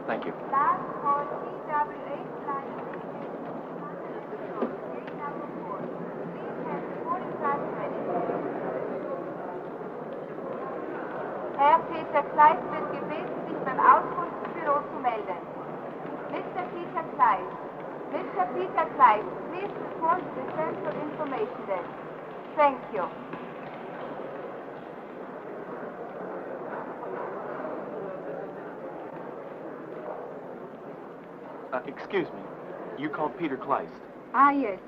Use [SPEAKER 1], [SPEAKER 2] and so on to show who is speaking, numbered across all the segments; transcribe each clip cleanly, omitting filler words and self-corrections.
[SPEAKER 1] Thank you.
[SPEAKER 2] Last call TWH line. Gate number 4. Please have the boarding pass ready. Herr Peter Kleist wird gebeten, sich beim Auskunftsbüro zu melden. Mr. Peter Kleist. Mr. Peter Kleist, please report to the Central Information Desk. Thank you.
[SPEAKER 1] Excuse me. You called Peter Kleist.
[SPEAKER 3] Ah, yes.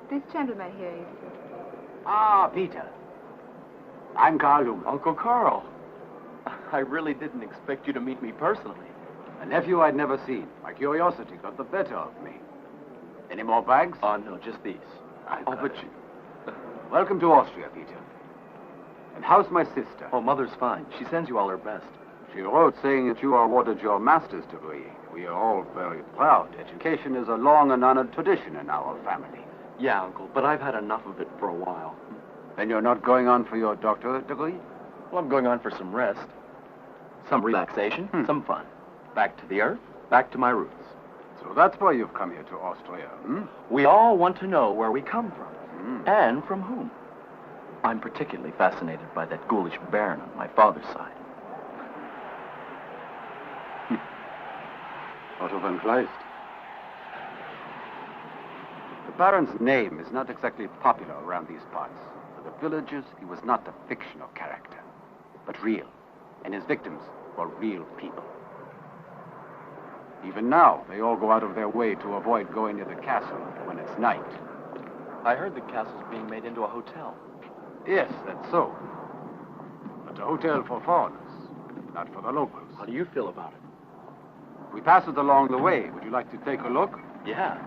[SPEAKER 3] This gentleman here is...
[SPEAKER 4] Ah, Peter. I'm Carl Lumer.
[SPEAKER 1] Uncle Carl. I really didn't expect you to meet me personally.
[SPEAKER 4] A nephew I'd never seen. My curiosity got the better of me. Any more bags?
[SPEAKER 1] Oh, no, just these. But you...
[SPEAKER 4] Welcome to Austria, Peter. And how's my sister?
[SPEAKER 1] Oh, Mother's fine. She sends you all her best.
[SPEAKER 4] She wrote saying that you awarded your master's degree. We are all very proud. Education is a long and honored tradition in our family.
[SPEAKER 1] Yeah, Uncle, but I've had enough of it for a while.
[SPEAKER 4] Then you're not going on for your doctorate degree?
[SPEAKER 1] Well, I'm going on for some rest. Some relaxation, some fun. Back to the earth, back to my roots.
[SPEAKER 4] So that's why you've come here to Austria, hmm?
[SPEAKER 1] We all want to know where we come from, and from whom. I'm particularly fascinated by that ghoulish baron on my father's side.
[SPEAKER 4] Otto von Kleist. The Baron's name is not exactly popular around these parts. For the villagers, he was not a fictional character, but real. And his victims were real people. Even now, they all go out of their way to avoid going near the castle when it's night.
[SPEAKER 1] I heard the castle's being made into a hotel.
[SPEAKER 4] Yes, that's so. But a hotel for foreigners, not for the locals.
[SPEAKER 1] How do you feel about it?
[SPEAKER 4] We pass it along the way. Would you like to take a look?
[SPEAKER 1] Yeah.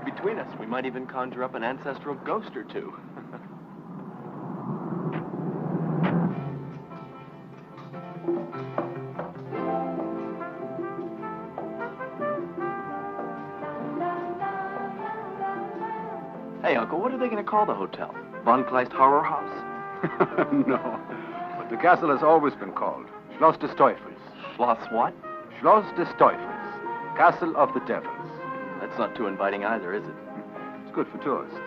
[SPEAKER 1] Between us, we might even conjure up an ancestral ghost or two. Hey, Uncle, what are they going to call the hotel? Von Kleist Horror House?
[SPEAKER 4] No. But the castle has always been called Schloss des Teufels.
[SPEAKER 1] Schloss what?
[SPEAKER 4] Schloss des Teufels. Castle of the Devils.
[SPEAKER 1] That's not too inviting either, is it?
[SPEAKER 4] It's good for tourists.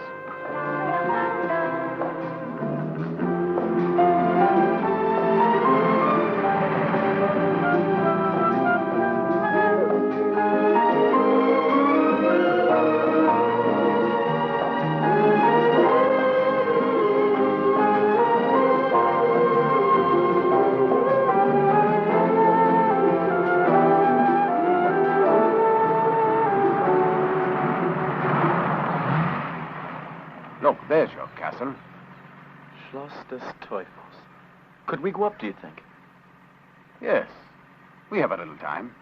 [SPEAKER 4] Look, there's your castle.
[SPEAKER 1] Schloss des Teufels. Could we go up, do you think?
[SPEAKER 4] Yes. We have a little time.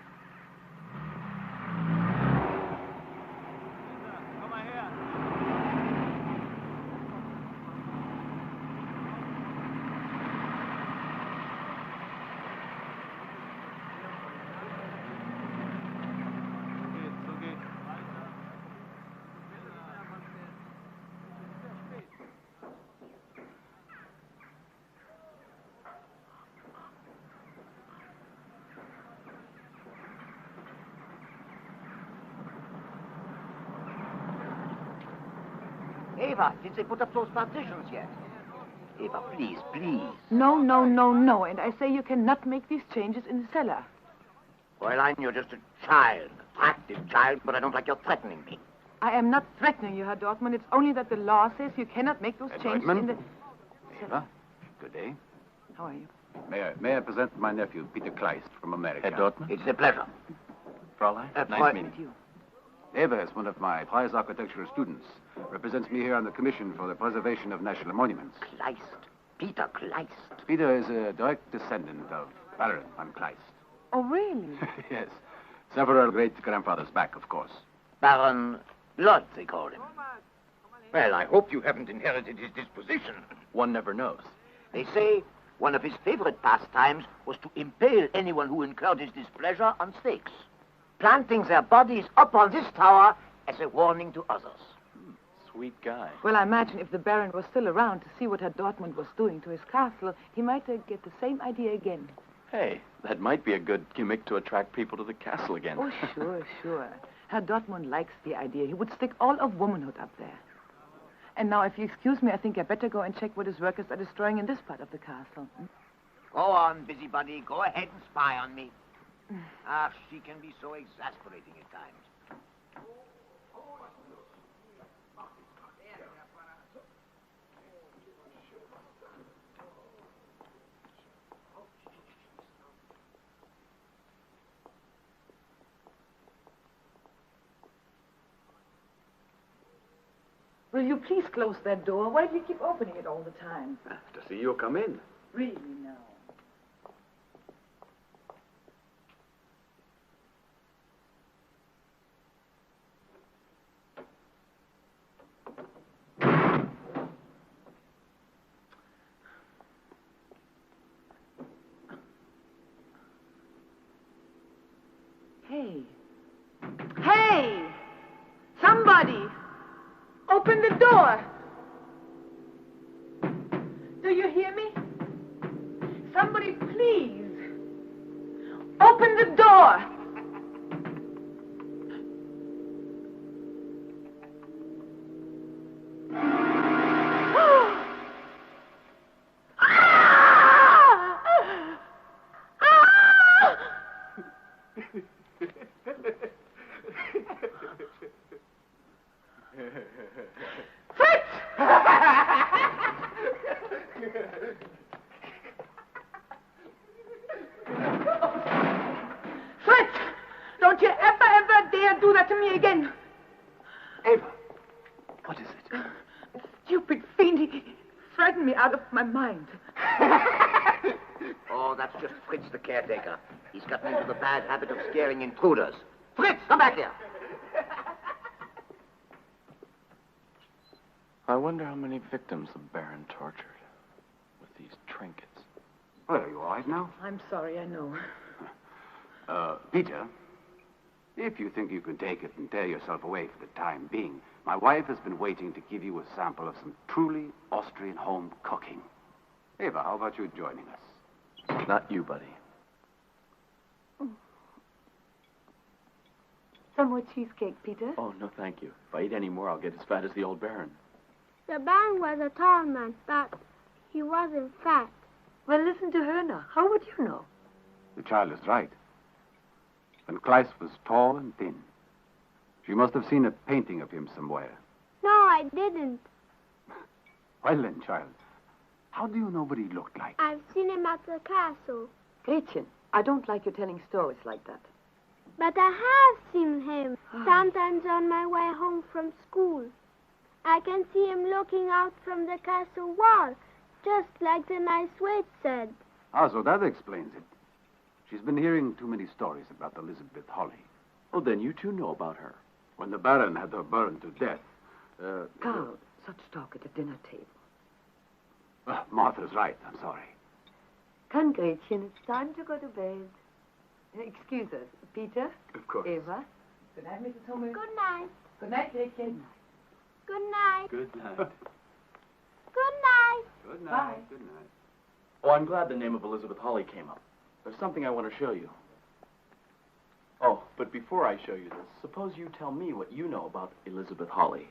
[SPEAKER 5] Eva, did they put up those partitions yet? Eva, please, please.
[SPEAKER 3] No, no, no, no. And I say you cannot make these changes in the cellar.
[SPEAKER 5] Fräulein, you're just a child, attractive child, but I don't like your threatening me.
[SPEAKER 3] I am not threatening you, Herr Dortmund. It's only that the law says you cannot make those changes in the...
[SPEAKER 4] Eva, good day.
[SPEAKER 3] How are you?
[SPEAKER 4] May I present my nephew, Peter Kleist, from America.
[SPEAKER 1] Herr Dortmund?
[SPEAKER 5] It's a pleasure.
[SPEAKER 1] Fräulein? Nice
[SPEAKER 5] Freud-
[SPEAKER 1] meeting you.
[SPEAKER 4] Eva is one of my prize architectural students. Represents me here on the Commission for the Preservation of National Monuments.
[SPEAKER 5] Kleist. Peter Kleist.
[SPEAKER 4] Peter is a direct descendant of Baron von Kleist.
[SPEAKER 3] Oh, really?
[SPEAKER 4] Yes. Several great-grandfathers back, of course.
[SPEAKER 5] Baron Blood, they call him. Well, I hope you haven't inherited his disposition.
[SPEAKER 1] One never knows.
[SPEAKER 5] They say one of his favorite pastimes was to impale anyone who incurred his displeasure on stakes, planting their bodies up on this tower as a warning to others.
[SPEAKER 1] Sweet guy.
[SPEAKER 3] Well, I imagine if the Baron was still around to see what Herr Dortmund was doing to his castle, he might get the same idea again.
[SPEAKER 1] Hey, that might be a good gimmick to attract people to the castle again.
[SPEAKER 3] Oh, sure, sure. Herr Dortmund likes the idea. He would stick all of womanhood up there. And now, if you excuse me, I think I'd better go and check what his workers are destroying in this part of the castle.
[SPEAKER 5] Go on, busybody. Go ahead and spy on me. Ah, she can be so exasperating at times.
[SPEAKER 3] Will you please close that door? Why do you keep opening it all the time?
[SPEAKER 4] To see you come in.
[SPEAKER 3] Really, no. Hey. Hey! Somebody! Open the door! Do you hear me? Somebody, please! Open the door! Fritz! Don't you ever dare do that to me again!
[SPEAKER 4] Ava, what is it?
[SPEAKER 3] Stupid fiend, he frightened me out of my mind.
[SPEAKER 5] Oh, that's just Fritz the caretaker. He's gotten into the bad habit of scaring intruders. Fritz, come back here.
[SPEAKER 1] I wonder how many victims the Baron tortured with these trinkets.
[SPEAKER 4] Well, are you all right now?
[SPEAKER 3] I'm sorry, I know.
[SPEAKER 4] Peter, if you think you can take it and tear yourself away for the time being, my wife has been waiting to give you a sample of some truly Austrian home cooking. Ava, how about you joining us?
[SPEAKER 1] Not you, buddy.
[SPEAKER 3] Some more cheesecake, Peter.
[SPEAKER 1] Oh, no, thank you. If I eat any more, I'll get as fat as the old Baron.
[SPEAKER 6] The Baron was a tall man, but he wasn't fat.
[SPEAKER 3] Well, listen to her now. How would you know?
[SPEAKER 4] The child is right. When Kleist was tall and thin, she must have seen a painting of him somewhere.
[SPEAKER 6] No, I didn't.
[SPEAKER 4] Well then, child, how do you know what he looked like?
[SPEAKER 6] I've seen him at the castle.
[SPEAKER 3] Gretchen, I don't like you telling stories like that.
[SPEAKER 6] But I have seen him sometimes on my way home from school. I can see him looking out from the castle wall, just like the nice wait said.
[SPEAKER 4] Ah, so that explains it. She's been hearing too many stories about Elizabeth Holly.
[SPEAKER 1] Oh, then you two know about her.
[SPEAKER 4] When the Baron had her burned to death,
[SPEAKER 3] Carl, such talk at the dinner table.
[SPEAKER 4] Martha's right, I'm sorry.
[SPEAKER 3] Come, Gretchen, it's time to go to bed. Excuse us. Peter?
[SPEAKER 4] Of course.
[SPEAKER 3] Eva? Good night, Mrs. Hummel.
[SPEAKER 6] Good night.
[SPEAKER 3] Good night, Gretchen.
[SPEAKER 6] Good night.
[SPEAKER 1] Good night.
[SPEAKER 6] Good night.
[SPEAKER 4] Good
[SPEAKER 3] Bye.
[SPEAKER 4] night. Good night.
[SPEAKER 1] Oh, I'm glad the name of Elizabeth Holly came up. There's something I want to show you. Oh, but before I show you this, suppose you tell me what you know about Elizabeth Holly.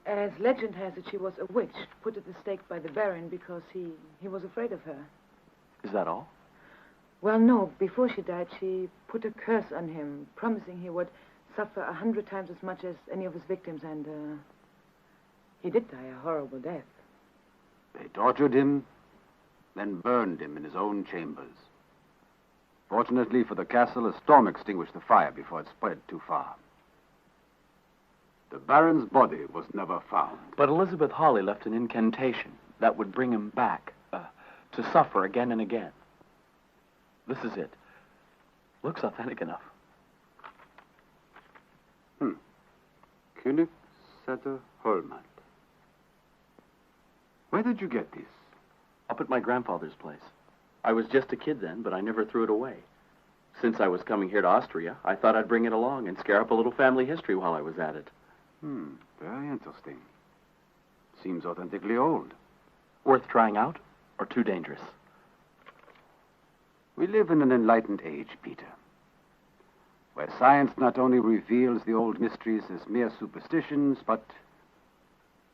[SPEAKER 3] As legend has it, she was a witch, put at the stake by the Baron because he was afraid of her.
[SPEAKER 1] Is that all?
[SPEAKER 3] Well, no. Before she died, she put a curse on him, promising he would suffer 100 times as much as any of his victims, and he did die a horrible death.
[SPEAKER 4] They tortured him, then burned him in his own chambers. Fortunately for the castle, a storm extinguished the fire before it spread too far. The Baron's body was never found.
[SPEAKER 1] But Elizabeth Holly left an incantation that would bring him back to suffer again and again. This is it. Looks authentic enough.
[SPEAKER 4] König Setter Holmat. Where did you get this?
[SPEAKER 1] Up at my grandfather's place. I was just a kid then, but I never threw it away. Since I was coming here to Austria, I thought I'd bring it along and scare up a little family history while I was at it.
[SPEAKER 4] Very interesting. Seems authentically old.
[SPEAKER 1] Worth trying out, or too dangerous?
[SPEAKER 4] We live in an enlightened age, Peter, where science not only reveals the old mysteries as mere superstitions, but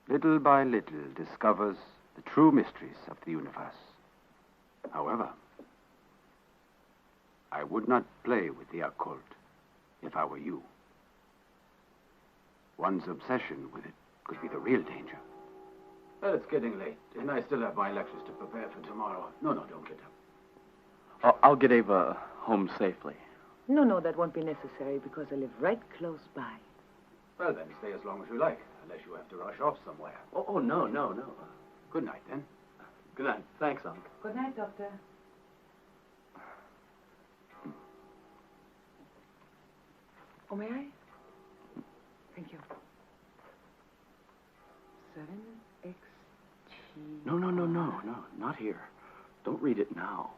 [SPEAKER 4] little by little discovers the true mysteries of the universe. However, I would not play with the occult if I were you. One's obsession with it could be the real danger.
[SPEAKER 7] Well, it's getting late, and I still have my lectures to prepare for tomorrow. No, don't get up.
[SPEAKER 1] Oh, I'll get Ava home safely.
[SPEAKER 3] No, that won't be necessary because I live right close by.
[SPEAKER 7] Well, then, stay as long as you like, unless you have to rush off somewhere.
[SPEAKER 1] Oh, no.
[SPEAKER 7] Good night, then.
[SPEAKER 1] Good night. Thanks, Unc.
[SPEAKER 3] Good night, Doctor. Oh, may I? Thank you. 7XG.
[SPEAKER 1] No, not here. Don't read it now.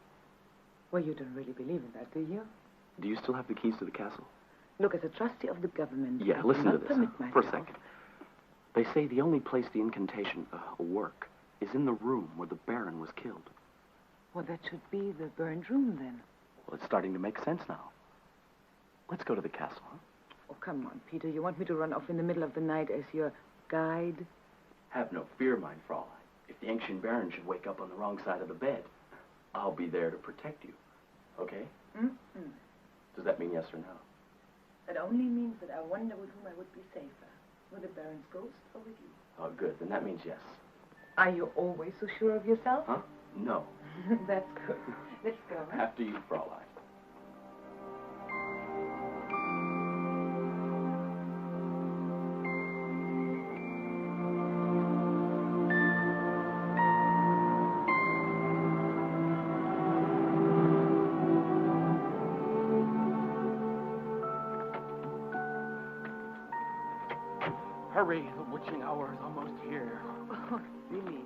[SPEAKER 3] Well, you don't really believe in that, do you?
[SPEAKER 1] Do you still have the keys to the castle?
[SPEAKER 3] Look, as a trustee of the government...
[SPEAKER 1] Yeah,
[SPEAKER 3] I
[SPEAKER 1] listen
[SPEAKER 3] do
[SPEAKER 1] to
[SPEAKER 3] not
[SPEAKER 1] this
[SPEAKER 3] permit
[SPEAKER 1] for a
[SPEAKER 3] myself-
[SPEAKER 1] second. They say the only place the incantation will work is in the room where the Baron was killed.
[SPEAKER 3] Well, that should be the burned room, then.
[SPEAKER 1] Well, it's starting to make sense now. Let's go to the castle, huh?
[SPEAKER 3] Oh, come on, Peter. You want me to run off in the middle of the night as your guide?
[SPEAKER 1] Have no fear, mein Fräulein. If the ancient Baron should wake up on the wrong side of the bed, I'll be there to protect you. Okay?
[SPEAKER 3] Mm-hmm.
[SPEAKER 1] Does that mean yes or no?
[SPEAKER 3] That only means that I wonder with whom I would be safer. With the Baron's ghost or with you?
[SPEAKER 1] Oh, good. Then that means yes.
[SPEAKER 3] Are you always so sure of yourself?
[SPEAKER 1] Huh? No.
[SPEAKER 3] That's good. Let's go. Huh?
[SPEAKER 1] After you, Fräulein.
[SPEAKER 7] Hurry, the witching hour is almost here.
[SPEAKER 3] Oh, really?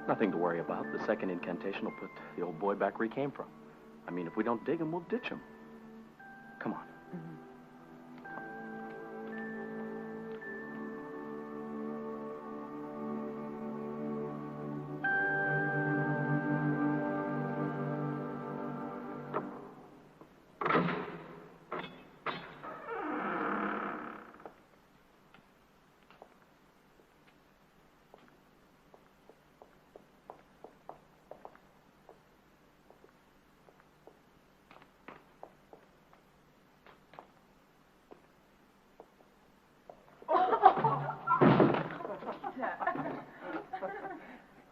[SPEAKER 1] Nothing to worry about. The second incantation will put the old boy back where he came from. I mean, if we don't dig him, we'll ditch him. Come on.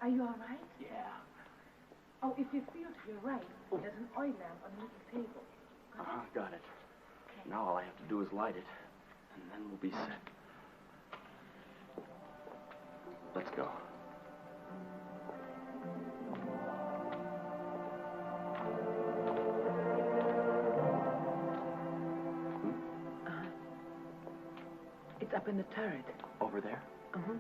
[SPEAKER 3] Are you all right?
[SPEAKER 1] Yeah.
[SPEAKER 3] Oh, if you feel to your right, there's an oil lamp on the little table.
[SPEAKER 1] Got it. Now all I have to do is light it, and then we'll be set. Let's go.
[SPEAKER 3] It's up in the turret.
[SPEAKER 1] Over there?
[SPEAKER 3] Uh-huh.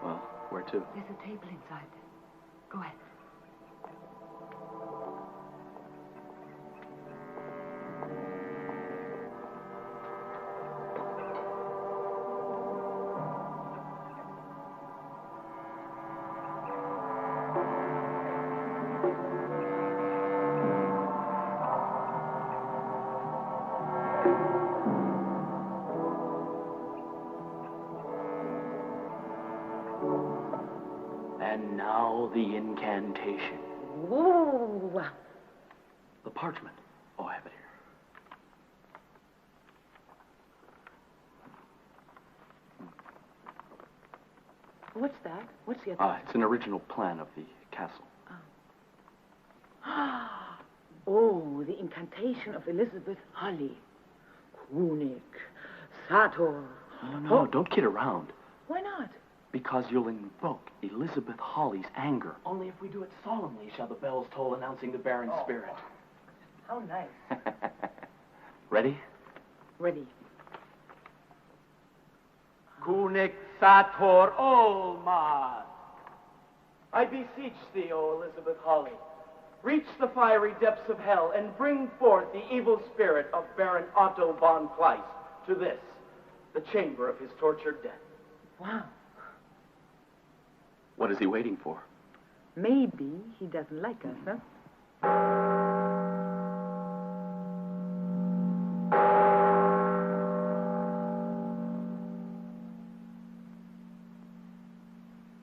[SPEAKER 1] Well, where to?
[SPEAKER 3] There's a table inside. Go ahead.
[SPEAKER 1] And now the incantation.
[SPEAKER 3] Whoa!
[SPEAKER 1] The parchment. Oh, I have it here.
[SPEAKER 3] What's that? What's the other?
[SPEAKER 1] It's an original plan of the castle.
[SPEAKER 3] Oh. Oh, the incantation of Elizabeth Holly. Kunik, Sator.
[SPEAKER 1] No, don't kid around.
[SPEAKER 3] Why not?
[SPEAKER 1] Because you'll invoke Elizabeth Holly's anger. Only if we do it solemnly shall the bells toll announcing the Baron's spirit.
[SPEAKER 3] How nice.
[SPEAKER 1] Ready?
[SPEAKER 3] Ready.
[SPEAKER 1] Kunik Sator Olma. I beseech thee, O Elizabeth Holly, reach the fiery depths of hell and bring forth the evil spirit of Baron Otto von Kleist to this, the chamber of his tortured death.
[SPEAKER 3] Wow.
[SPEAKER 1] What is he waiting for?
[SPEAKER 3] Maybe he doesn't like us, huh?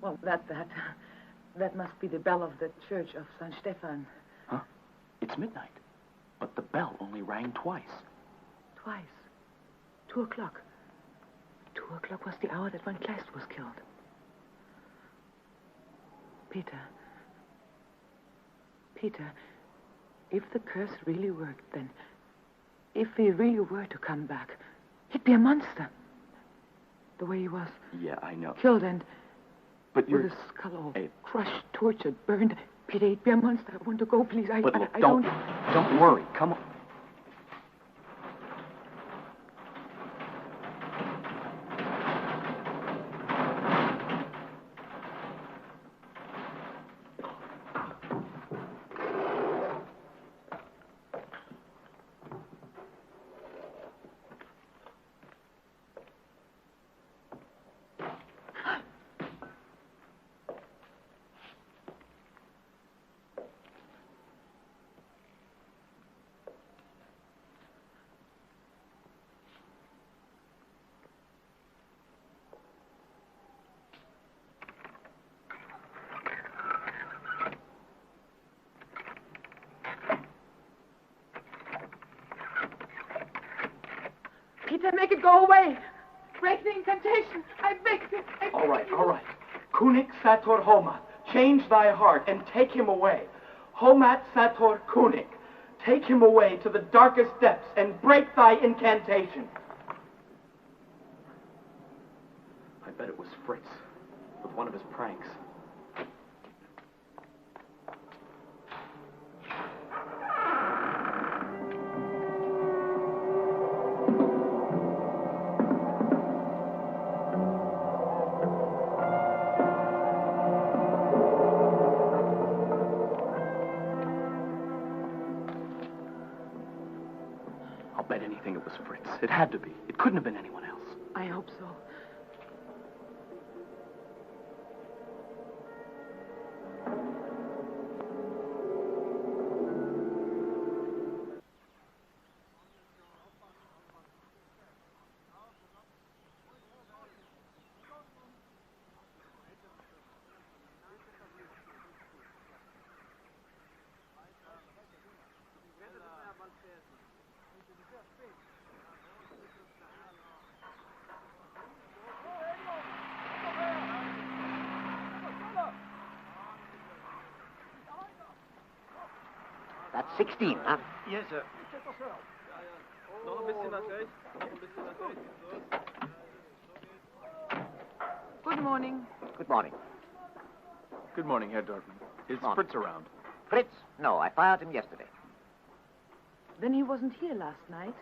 [SPEAKER 3] Well, that must be the bell of the church of St. Stephan.
[SPEAKER 1] Huh? It's midnight. But the bell only rang twice.
[SPEAKER 3] Twice. 2 o'clock. 2 o'clock was the hour that von Kleist was killed. Peter, if the curse really worked, then if he really were to come back, he'd be a monster. The way he was.
[SPEAKER 1] Yeah, I know.
[SPEAKER 3] Killed and
[SPEAKER 1] But
[SPEAKER 3] with
[SPEAKER 1] you're...
[SPEAKER 3] his skull all
[SPEAKER 1] Hey.
[SPEAKER 3] crushed, tortured, burned. Peter, he'd be a monster. I want to go, please.
[SPEAKER 1] But look,
[SPEAKER 3] I
[SPEAKER 1] don't worry. Come on.
[SPEAKER 3] Peter, make it go away. Break the incantation. I beg you.
[SPEAKER 1] All right. Kunik Sator Homa, change thy heart and take him away. Homat Sator Kunik, take him away to the darkest depths and break thy incantation. I bet it was Fritz with one of his pranks. I'll bet anything it was Fritz. It had to be. It couldn't have been anyone else.
[SPEAKER 3] I hope so.
[SPEAKER 5] That's 16, huh?
[SPEAKER 8] Yes, sir.
[SPEAKER 3] Good morning.
[SPEAKER 5] Good morning.
[SPEAKER 8] Good morning, Herr Dortmund. Is
[SPEAKER 5] Morning.
[SPEAKER 8] Fritz around?
[SPEAKER 5] Fritz? No, I fired him yesterday.
[SPEAKER 3] Then he wasn't here last night.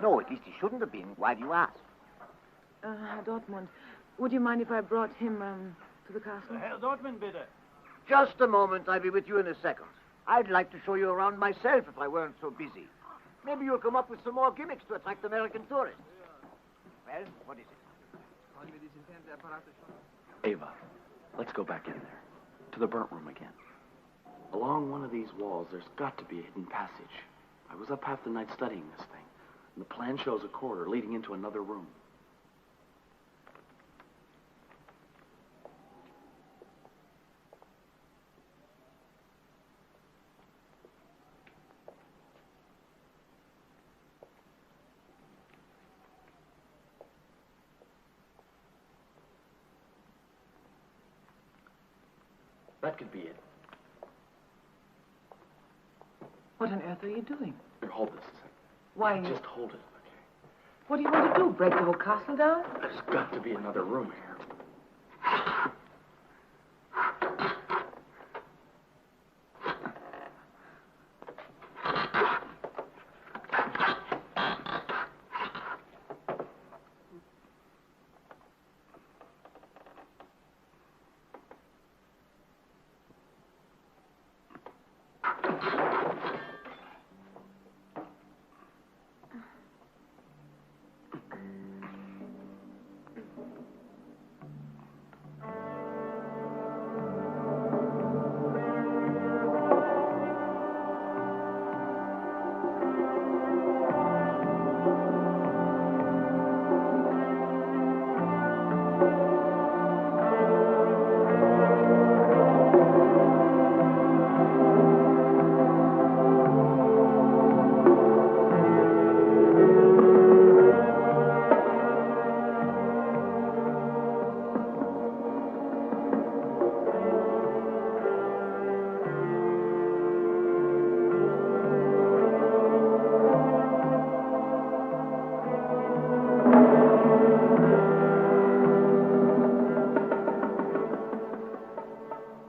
[SPEAKER 5] No, at least he shouldn't have been. Why do you ask?
[SPEAKER 3] Herr Dortmund, would you mind if I brought him to the castle?
[SPEAKER 8] Herr Dortmund, bitte.
[SPEAKER 5] Just a moment. I'll be with you in a second. I'd like to show you around myself if I weren't so busy. Maybe you'll come up with some more gimmicks to attract American tourists. Well, what is it?
[SPEAKER 1] Ava, let's go back in there. To the burnt room again. Along one of these walls, there's got to be a hidden passage. I was up half the night studying this thing, and the plan shows a corridor leading into another room. That could be it.
[SPEAKER 3] What on earth are you doing?
[SPEAKER 8] Here, hold this a second.
[SPEAKER 3] Why?
[SPEAKER 8] Just hold it, okay?
[SPEAKER 3] What do you want to do? Break the whole castle down?
[SPEAKER 8] There's got to be another room here.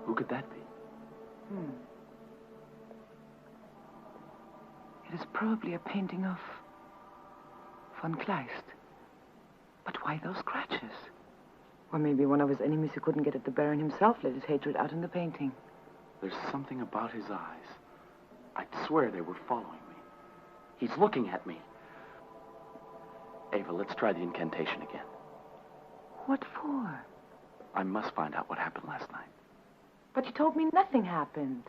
[SPEAKER 8] Who could that be?
[SPEAKER 3] It is probably a painting of von Kleist. But why those scratches? Or maybe one of his enemies who couldn't get at the Baron himself let his hatred out in the painting.
[SPEAKER 8] There's something about his eyes. I'd swear they were following me. He's looking at me. Ava, let's try the incantation again.
[SPEAKER 3] What for?
[SPEAKER 8] I must find out what happened last night.
[SPEAKER 3] But you told me nothing happened.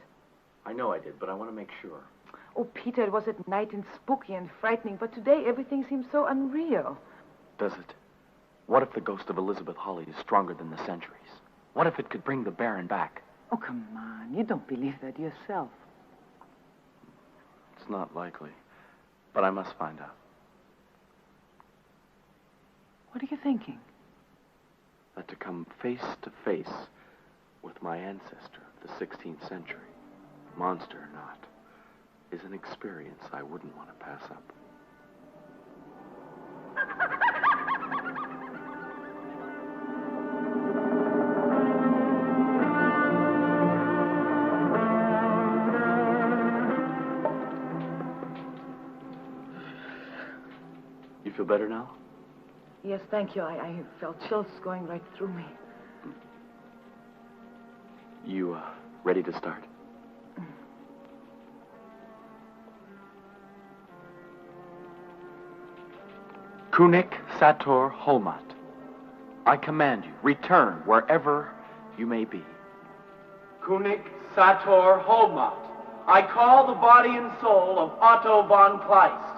[SPEAKER 8] I know I did, but I want to make sure.
[SPEAKER 3] Oh, Peter, it was at night and spooky and frightening, but today everything seems so unreal.
[SPEAKER 8] Does it? What if the ghost of Elizabeth Holly is stronger than the centuries? What if it could bring the Baron back?
[SPEAKER 3] Oh, come on. You don't believe that yourself.
[SPEAKER 8] It's not likely, but I must find out.
[SPEAKER 3] What are you thinking?
[SPEAKER 8] That to come face to face with my ancestor of the 16th century, monster or not, is an experience I wouldn't want to pass up. You feel better now?
[SPEAKER 3] Yes, thank you. I felt chills going right through me.
[SPEAKER 8] You, ready to start? Kunik Sator Holmat, I command you, return wherever you may be.
[SPEAKER 1] Kunik Sator Holmat, I call the body and soul of Otto von Kleist.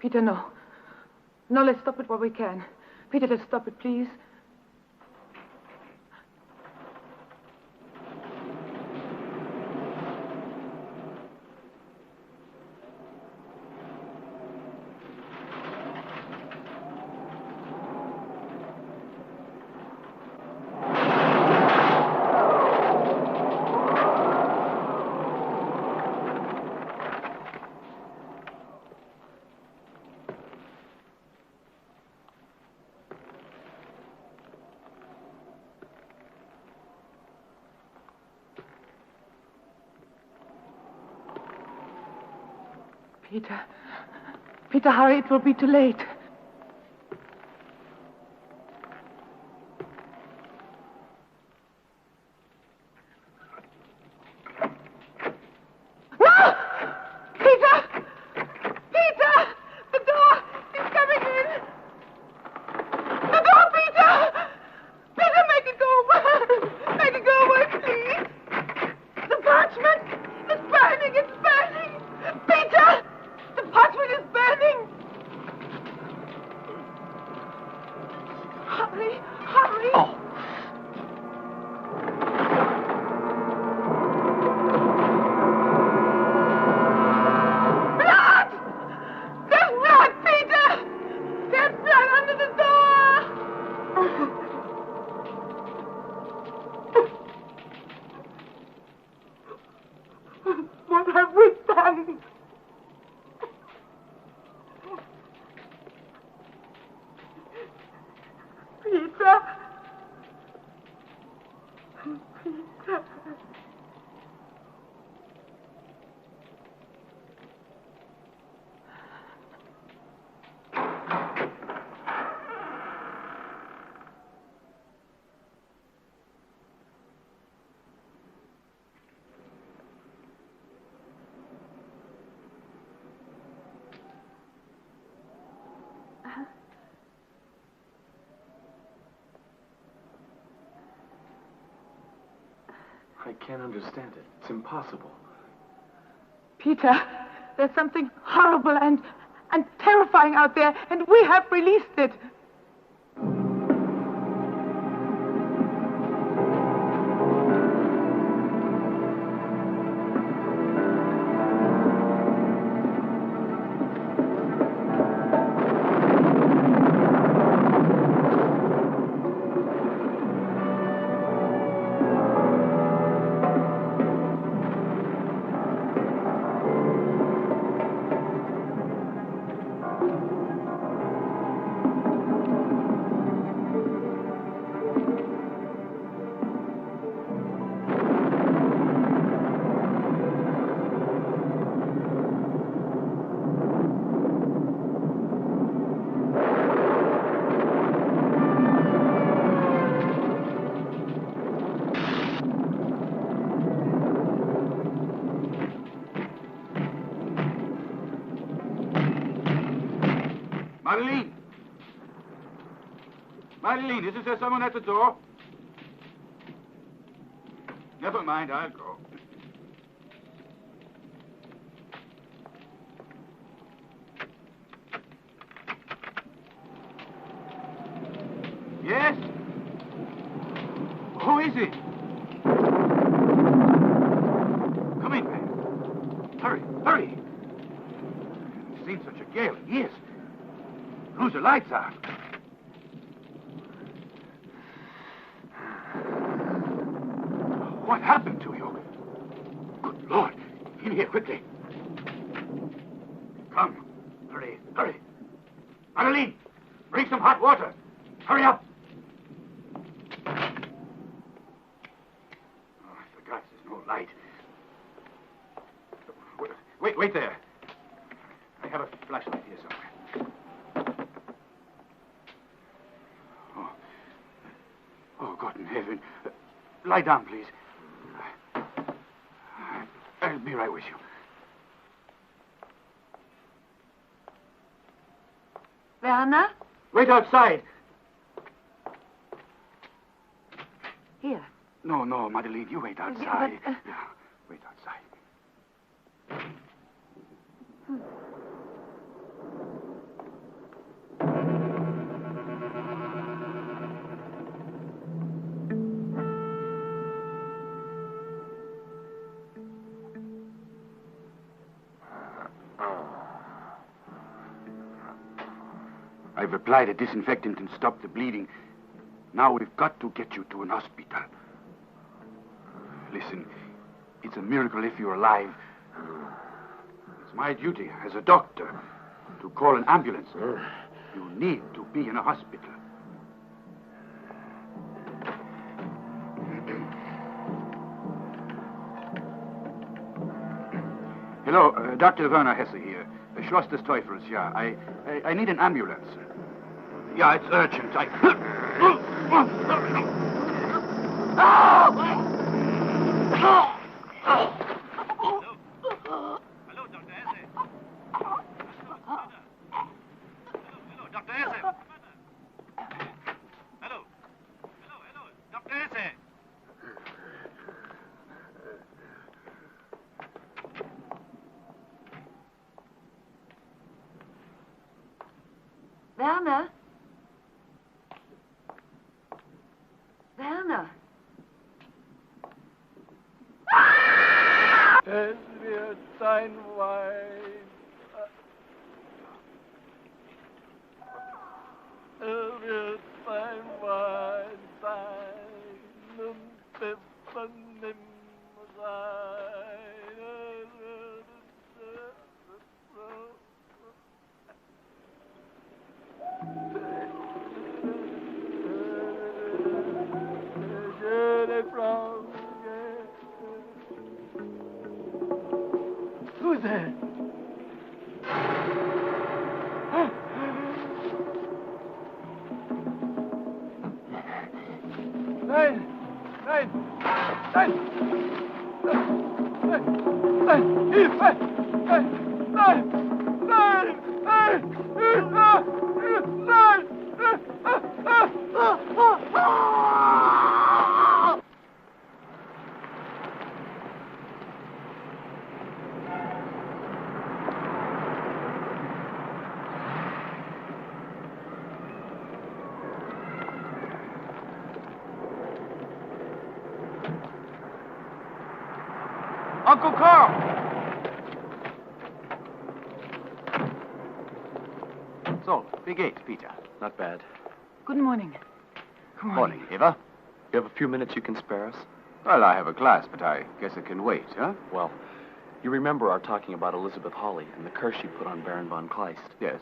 [SPEAKER 3] Peter, no. No, let's stop it while we can. Peter, let's stop it, please. Peter. Peter, hurry, it will be too late. No! Peter! Peter! The door is Peter! Peter!
[SPEAKER 8] I can't understand it. It's impossible.
[SPEAKER 3] Peter, there's something horrible and terrifying out there, and we have released it.
[SPEAKER 7] Madeline! Madeline, isn't there someone at the door? Never mind, I'll go. Yes? Who is it? Come in, man. Hurry, hurry. I haven't seen such a gale in years. Whose the lights are? What happened to you? Good Lord. In here, quickly. Come. Hurry, hurry. Madeline, bring some hot water. Hurry up. Oh, I forgot there's no light. Wait there. I have a flashlight here somewhere. Oh, God in heaven. Lie down, please. I'll be right with you.
[SPEAKER 3] Werner?
[SPEAKER 7] Wait outside.
[SPEAKER 3] Here.
[SPEAKER 7] No, Madeline, you wait outside.
[SPEAKER 3] Yeah, but,
[SPEAKER 7] Yeah, wait outside. I've applied a disinfectant and stopped the bleeding. Now we've got to get you to an hospital. Listen, it's a miracle if you're alive. It's my duty as a doctor to call an ambulance. You need to be in a hospital. Hello, Dr. Werner Hesse here. Schloss des Teufels, yeah. I need an ambulance. Yeah, it's urgent.
[SPEAKER 9] Hello, Dr. Hesse. Hello, Dr. Hesse. Hello, Dr. Hesse.
[SPEAKER 3] Werner? Werner?
[SPEAKER 1] Es wird sein Wein. Es wird sein Wein sein und besser nimmer sein. Es wird Hilfe! Nein! Nein! Nein!
[SPEAKER 7] Uncle Carl!
[SPEAKER 4] So, wie geht's, Peter?
[SPEAKER 8] Not bad.
[SPEAKER 3] Good morning. Good
[SPEAKER 4] Morning, Eva.
[SPEAKER 8] You have a few minutes you can spare us?
[SPEAKER 4] Well, I have a class, but I guess it can wait, huh?
[SPEAKER 8] Well, you remember our talking about Elizabeth Hawley and the curse she put on Baron von Kleist?
[SPEAKER 4] Yes.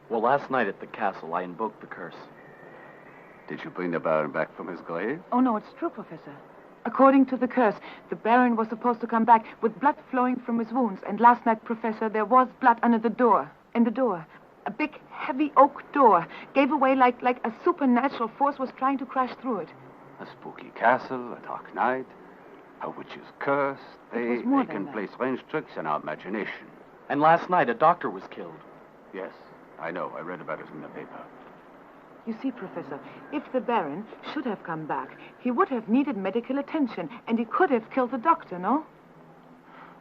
[SPEAKER 8] Well, last night at the castle, I invoked the curse.
[SPEAKER 4] Did you bring the Baron back from his grave?
[SPEAKER 3] Oh, no, it's true, Professor. According to the curse, the Baron was supposed to come back with blood flowing from his wounds. And last night, Professor, there was blood under the door. In the door. A big, heavy oak door gave away like a supernatural force was trying to crash through it.
[SPEAKER 4] A spooky castle, a dark night, a witch's curse. They can play strange tricks in our imagination.
[SPEAKER 8] And last night, a doctor was killed.
[SPEAKER 4] Yes, I know. I read about it in the paper.
[SPEAKER 3] You see, Professor, if the Baron should have come back, he would have needed medical attention, and he could have killed the doctor, no?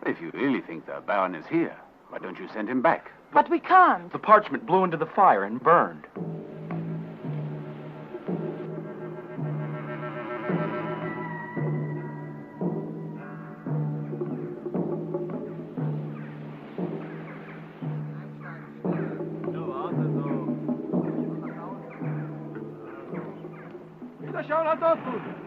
[SPEAKER 4] If you really think the Baron is here, why don't you send him back?
[SPEAKER 3] But we can't.
[SPEAKER 8] The parchment blew into the fire and burned.
[SPEAKER 1] Deixar lá tudo.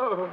[SPEAKER 4] Good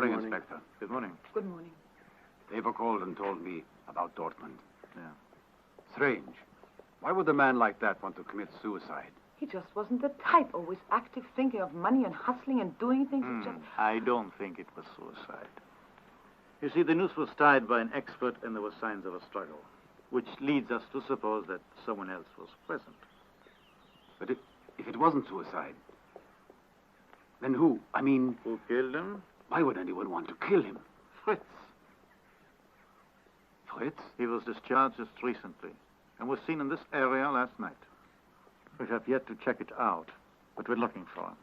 [SPEAKER 4] morning, Inspector.
[SPEAKER 7] Good morning.
[SPEAKER 3] Good morning.
[SPEAKER 4] Tabor called and told me about Dortmund.
[SPEAKER 7] Yeah.
[SPEAKER 4] Strange. Why would a man like that want to commit suicide?
[SPEAKER 3] He just wasn't the type, always active, thinking of money and hustling and doing things. He just...
[SPEAKER 10] I don't think it was suicide. You see, the noose was tied by an expert and there were signs of a struggle, which leads us to suppose that someone else was present.
[SPEAKER 4] But if it wasn't suicide, then who? I mean...
[SPEAKER 10] Who killed him?
[SPEAKER 4] Why would anyone want to kill him?
[SPEAKER 10] Fritz.
[SPEAKER 4] Fritz?
[SPEAKER 10] He was discharged just recently and was seen in this area last night. We have yet to check it out, but we're looking for him.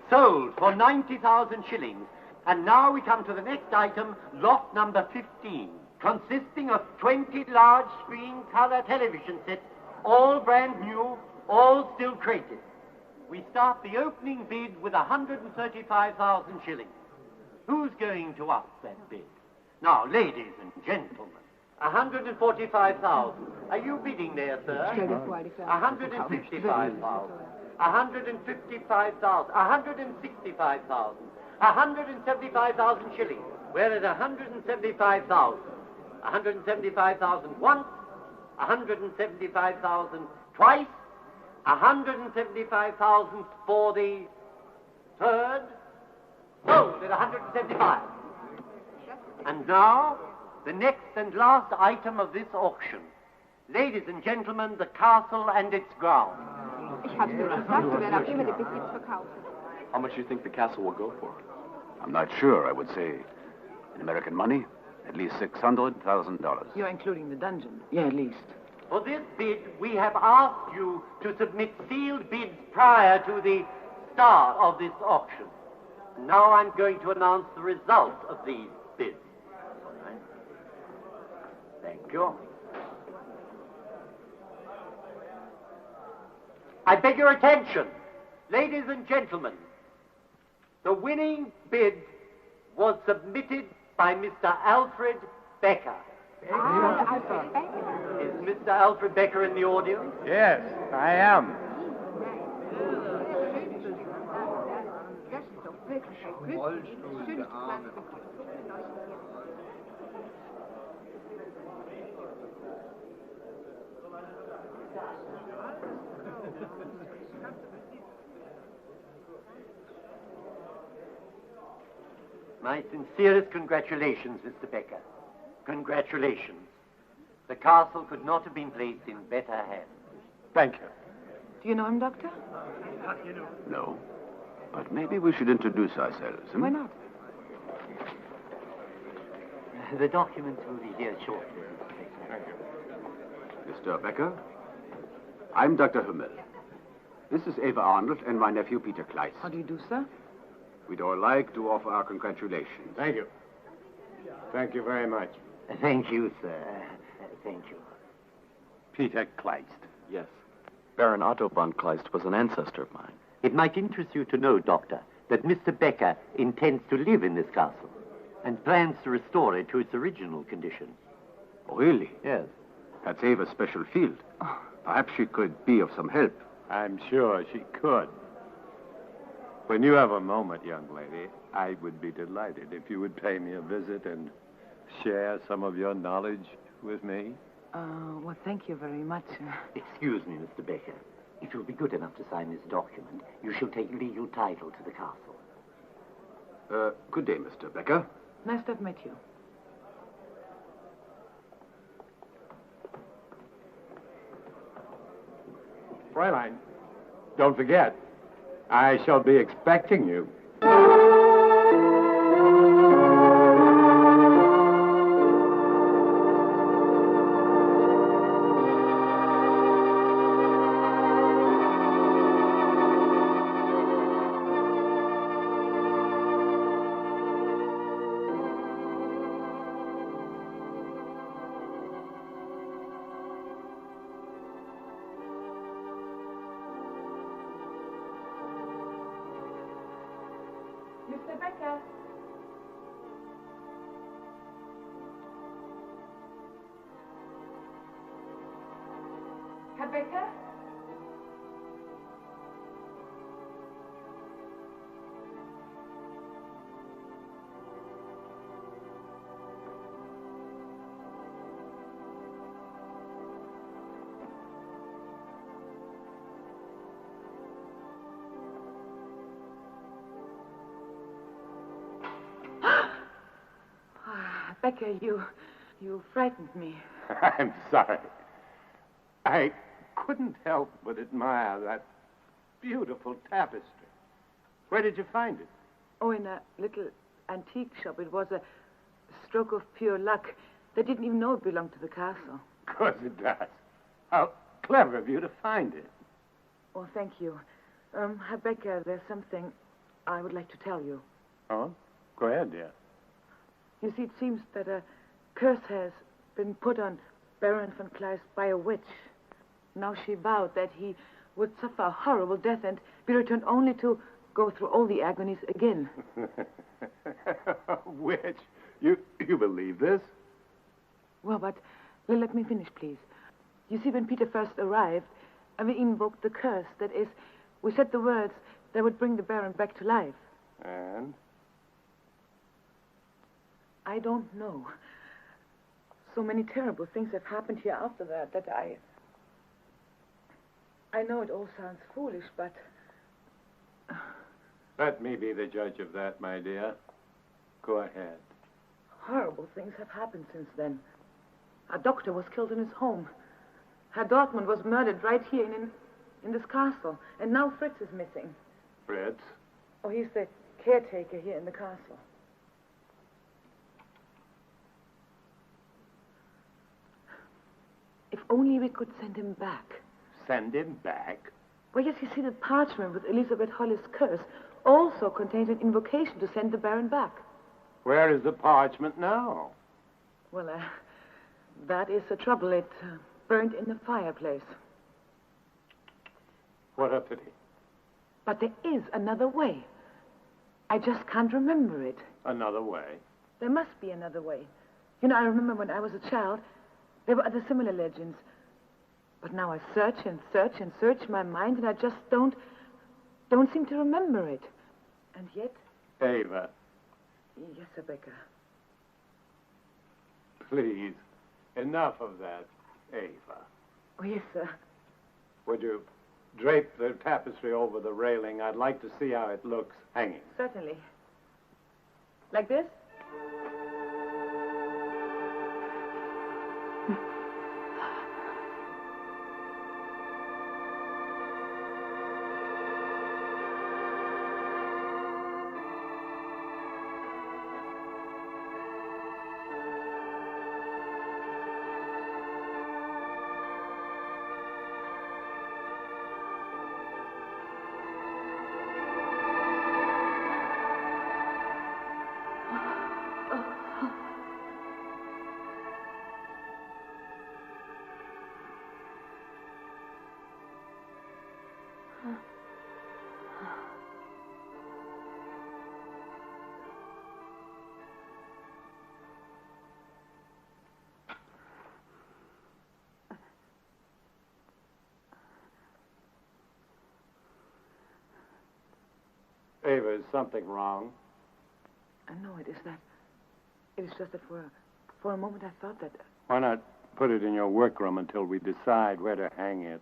[SPEAKER 11] Sold for 90,000 shillings. And now we come to the next item, lot number 15, consisting of 20 large screen color television sets, all brand new, all still crated. We start the opening bid with 135,000 shillings. Who's going to up that bid? Now, ladies and gentlemen, 145,000. Are you bidding there, sir? 155,000. 155,000. 165,000. 175,000 shillings. We're at 175,000. 175,000 once. 175,000 twice. 175,000 for the third. Sold at 175. And now, the next and last item of this auction. Ladies and gentlemen, the castle and its grounds.
[SPEAKER 8] How much do you think the castle will go for?
[SPEAKER 4] I'm not sure. I would say, in American money, at least $600,000.
[SPEAKER 3] You're including the dungeon. Yeah, at least.
[SPEAKER 11] For this bid, we have asked you to submit sealed bids prior to the start of this auction. Now I'm going to announce the result of these bids. Thank you. I beg your attention, ladies and gentlemen. The winning bid was submitted by Mr. Alfred Becker. Is Mr. Alfred Becker in the audience?
[SPEAKER 12] Yes, I am.
[SPEAKER 11] My sincerest congratulations, Mr. Becker. Congratulations. The castle could not have been placed in better hands.
[SPEAKER 12] Thank you.
[SPEAKER 3] Do you know him, Doctor?
[SPEAKER 4] No. But maybe we should introduce ourselves.
[SPEAKER 3] Why not?
[SPEAKER 11] The documents will be here shortly.
[SPEAKER 4] Mr. Becker, I'm Dr. Hummel. This is Eva Arnold and my nephew Peter Kleist.
[SPEAKER 3] How do you do, sir?
[SPEAKER 4] We'd all like to offer our congratulations.
[SPEAKER 12] Thank you. Thank you very much.
[SPEAKER 11] Thank you, sir. Thank you.
[SPEAKER 12] Peter Kleist.
[SPEAKER 8] Yes. Baron Otto von Kleist was an ancestor of mine.
[SPEAKER 11] It might interest you to know, Doctor, that Mr. Becker intends to live in this castle and plans to restore it to its original condition.
[SPEAKER 4] Oh, really?
[SPEAKER 11] Yes.
[SPEAKER 4] That's Eva's special field. Perhaps she could be of some help.
[SPEAKER 12] I'm sure she could. When you have a moment, young lady, I would be delighted if you would pay me a visit and share some of your knowledge with me.
[SPEAKER 3] Well, thank you very much.
[SPEAKER 11] Excuse me, Mr. Becker. If you'll be good enough to sign this document, you shall take legal title to the castle.
[SPEAKER 4] Good day, Mr. Becker.
[SPEAKER 3] Nice to have met you.
[SPEAKER 12] Fräulein, don't forget, I shall be expecting you.
[SPEAKER 3] Mr. Becker. Herr Becker? Becker, you frightened me.
[SPEAKER 12] I'm sorry. I couldn't help but admire that beautiful tapestry. Where did you find it?
[SPEAKER 3] Oh, in a little antique shop. It was a stroke of pure luck. They didn't even know it belonged to the castle.
[SPEAKER 12] Of course it does. How clever of you to find it.
[SPEAKER 3] Oh, thank you. Herr Becker, there's something I would like to tell you.
[SPEAKER 12] Oh? Go ahead, dear.
[SPEAKER 3] You see, it seems that a curse has been put on Baron von Kleist by a witch. Now she vowed that he would suffer a horrible death and be returned only to go through all the agonies again.
[SPEAKER 12] Witch? You believe this?
[SPEAKER 3] Well, but let me finish, please. You see, when Peter first arrived, we invoked the curse. That is, we said the words that would bring the Baron back to life.
[SPEAKER 12] And?
[SPEAKER 3] I don't know. So many terrible things have happened here after that I know it all sounds foolish, but...
[SPEAKER 12] Let me be the judge of that, my dear. Go ahead.
[SPEAKER 3] Horrible things have happened since then. Our doctor was killed in his home. Herr Dortmund was murdered right here in this castle. And now Fritz is missing.
[SPEAKER 12] Fritz?
[SPEAKER 3] Oh, he's the caretaker here in the castle. If only we could send him back.
[SPEAKER 12] Send him back?
[SPEAKER 3] Well, yes, you see, the parchment with Elizabeth Holly's curse also contains an invocation to send the Baron back.
[SPEAKER 12] Where is the parchment now?
[SPEAKER 3] Well, that is the trouble. It burned in the fireplace.
[SPEAKER 12] What a pity.
[SPEAKER 3] But there is another way. I just can't remember it.
[SPEAKER 12] Another way?
[SPEAKER 3] There must be another way. You know, I remember when I was a child, there were other similar legends. But now I search and search and search my mind, and I just don't seem to remember it. And yet...
[SPEAKER 12] Ava.
[SPEAKER 3] Yes, Sir Becker.
[SPEAKER 12] Please, enough of that, Ava.
[SPEAKER 3] Oh, yes, sir.
[SPEAKER 12] Would you drape the tapestry over the railing? I'd like to see how it looks hanging.
[SPEAKER 3] Certainly. Like this?
[SPEAKER 12] Ava, is something wrong?
[SPEAKER 3] No, it is that. It is just that for a moment I thought that.
[SPEAKER 12] Why not put it in your workroom until we decide where to hang it?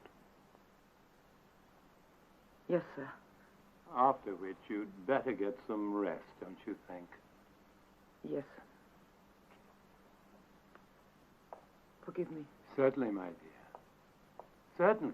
[SPEAKER 3] Yes, sir.
[SPEAKER 12] After which, you'd better get some rest, don't you think?
[SPEAKER 3] Yes. Forgive me.
[SPEAKER 12] Certainly, my dear. Certainly.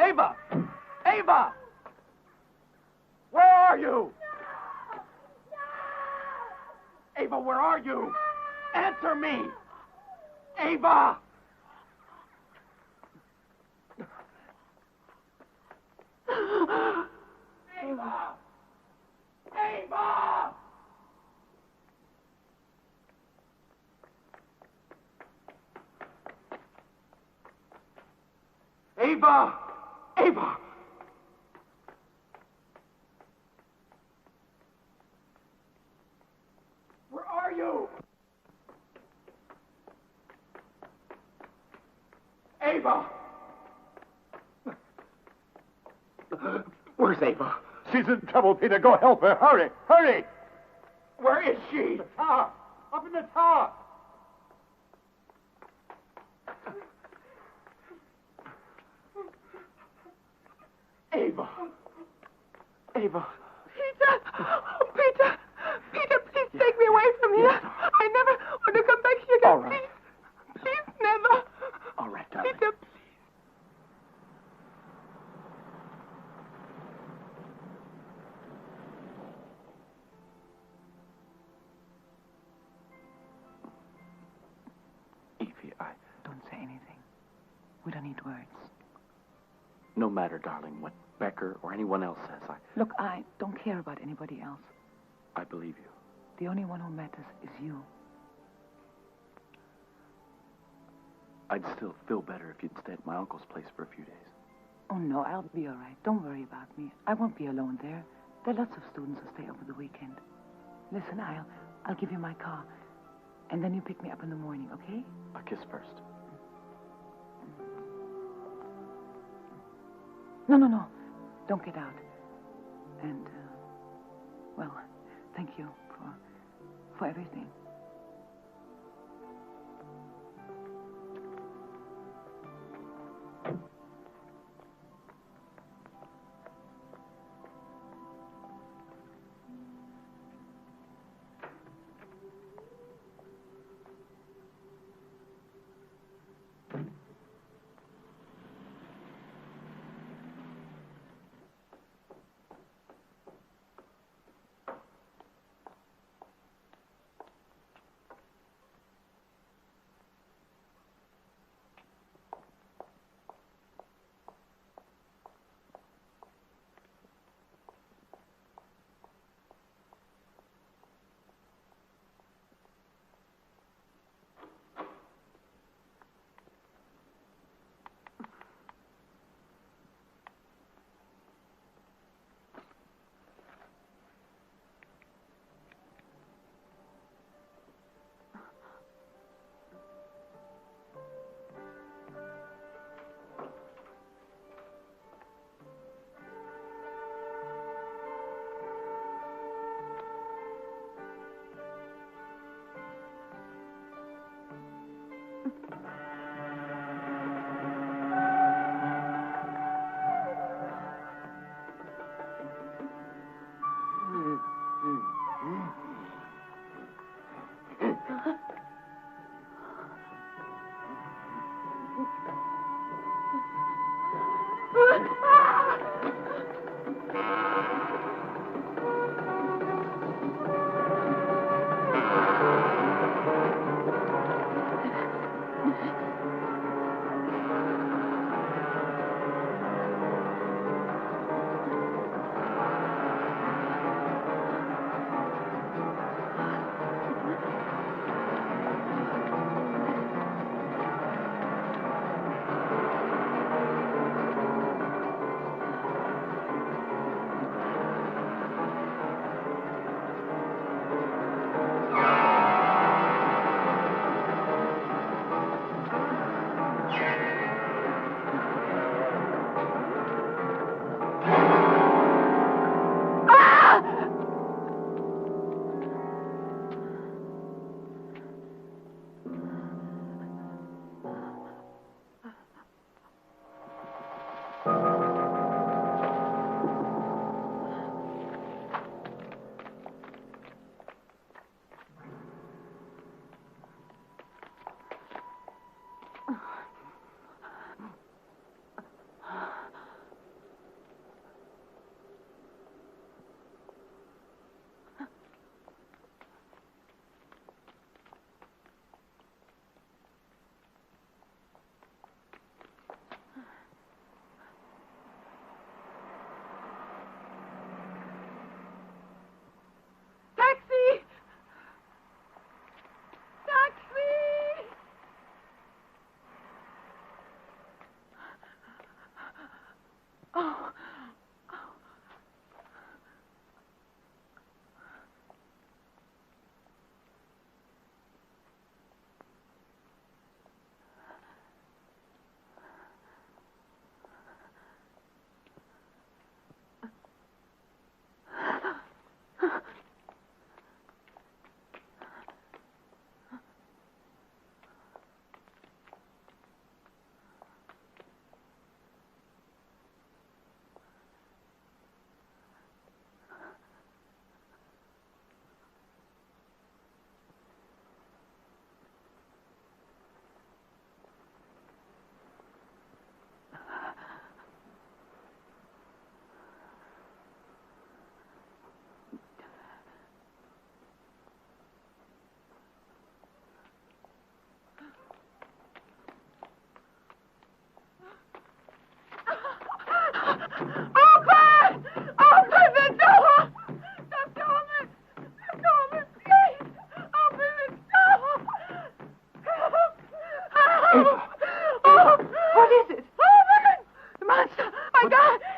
[SPEAKER 1] Ava! Ava! Where are you? Ava, where are you? Answer me! Ava! Ava! Ava! Ava! Ava! Where are you? Ava! Where's Ava?
[SPEAKER 12] She's in trouble, Peter. Go help her. Hurry, hurry!
[SPEAKER 1] Where is she?
[SPEAKER 12] The tower. Up in the tower.
[SPEAKER 1] Ava. Ava.
[SPEAKER 3] Peter! Oh, Peter! Peter, please take me away from here. I never want to come back here again.
[SPEAKER 1] All right.
[SPEAKER 3] Please. Please, never.
[SPEAKER 1] All right, darling.
[SPEAKER 3] Peter, please.
[SPEAKER 8] Evie,
[SPEAKER 3] Don't say anything. We don't need words.
[SPEAKER 8] no matter, darling, what Becker or anyone else says,
[SPEAKER 3] Look, I don't care about anybody else.
[SPEAKER 8] I believe you.
[SPEAKER 3] The only one who matters is you.
[SPEAKER 8] I'd still feel better if you'd stay at my uncle's place for a few days.
[SPEAKER 3] Oh, no, I'll be all right. Don't worry about me. I won't be alone there. There are lots of students who stay over the weekend. Listen, I'll give you my car. And then you pick me up in the morning, okay?
[SPEAKER 8] A kiss first.
[SPEAKER 3] No. Don't get out. And, well, thank you for everything.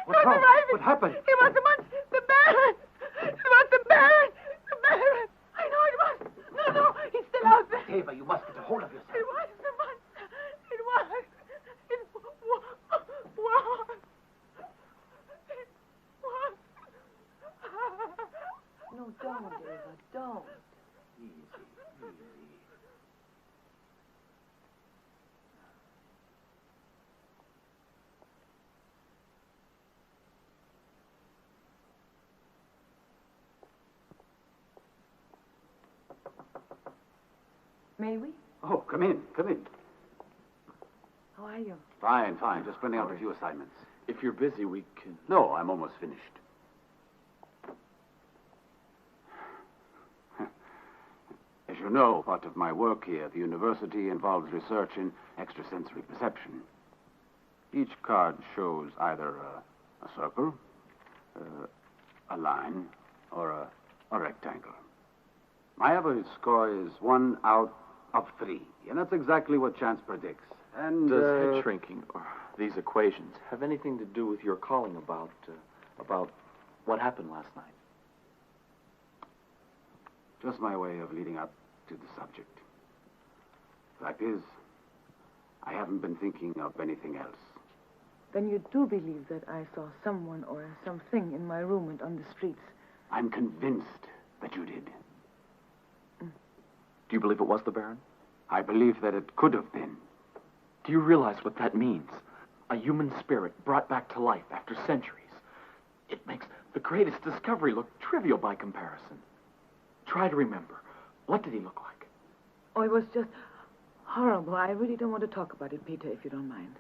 [SPEAKER 7] What's wrong? What happened?
[SPEAKER 3] It was the Baron. It was the Baron. The Baron. I know it was. No, he's still out there.
[SPEAKER 5] Eva, you must get a hold of yourself.
[SPEAKER 3] It was the monster. It was. It was. It was.
[SPEAKER 13] No, don't, Eva, don't.
[SPEAKER 5] Easy.
[SPEAKER 3] May we?
[SPEAKER 4] Oh, come in.
[SPEAKER 3] How are you?
[SPEAKER 4] Fine. Just printing out a few assignments.
[SPEAKER 8] If you're busy, we can...
[SPEAKER 4] No, I'm almost finished. As you know, part of my work here at the university involves research in extrasensory perception. Each card shows either a circle, a line, or a rectangle. My average score is 1 out of 3, and that's exactly what chance predicts. And
[SPEAKER 8] Does head shrinking or these equations have anything to do with your calling about what happened last night?
[SPEAKER 4] Just my way of leading up to the subject. Fact is, I haven't been thinking of anything else.
[SPEAKER 3] Then you do believe that I saw someone or something in my room and on the streets?
[SPEAKER 4] I'm convinced that you did.
[SPEAKER 8] Do you believe it was the Baron?
[SPEAKER 4] I believe that it could have been.
[SPEAKER 8] Do you realize what that means? A human spirit brought back to life after centuries. It makes the greatest discovery look trivial by comparison. Try to remember. What did he look like?
[SPEAKER 3] Oh, it was just horrible. I really don't want to talk about it, Peter, if you don't mind.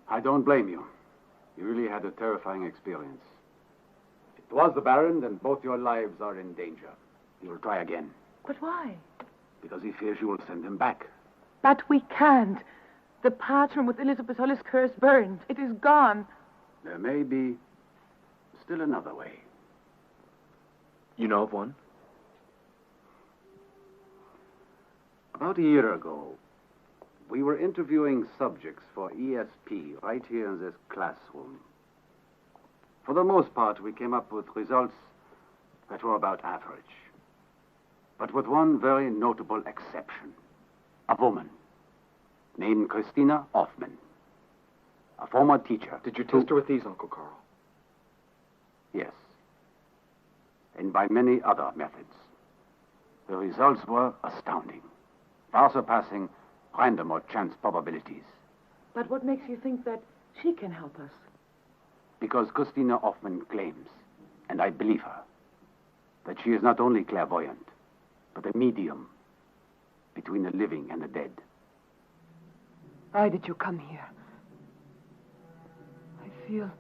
[SPEAKER 4] I don't blame you. You really had a terrifying experience. If it was the Baron, then both your lives are in danger. He will try again.
[SPEAKER 3] But why?
[SPEAKER 4] Because he fears you will send him back.
[SPEAKER 3] But we can't. The parchment with Elizabeth Holly's curse burned. It is gone.
[SPEAKER 4] There may be still another way.
[SPEAKER 8] You know of one?
[SPEAKER 4] About a year ago, we were interviewing subjects for ESP right here in this classroom. For the most part, we came up with results that were about average. But with one very notable exception. A woman named Christina Hoffman, a former teacher.
[SPEAKER 8] Did you test her with these, Uncle Carl?
[SPEAKER 4] Yes. And by many other methods. The results were astounding, far surpassing random or chance probabilities.
[SPEAKER 3] But what makes you think that she can help us?
[SPEAKER 4] Because Christina Hoffman claims, and I believe her, that she is not only clairvoyant, but a medium between the living and the dead.
[SPEAKER 3] Why did you come here? I feel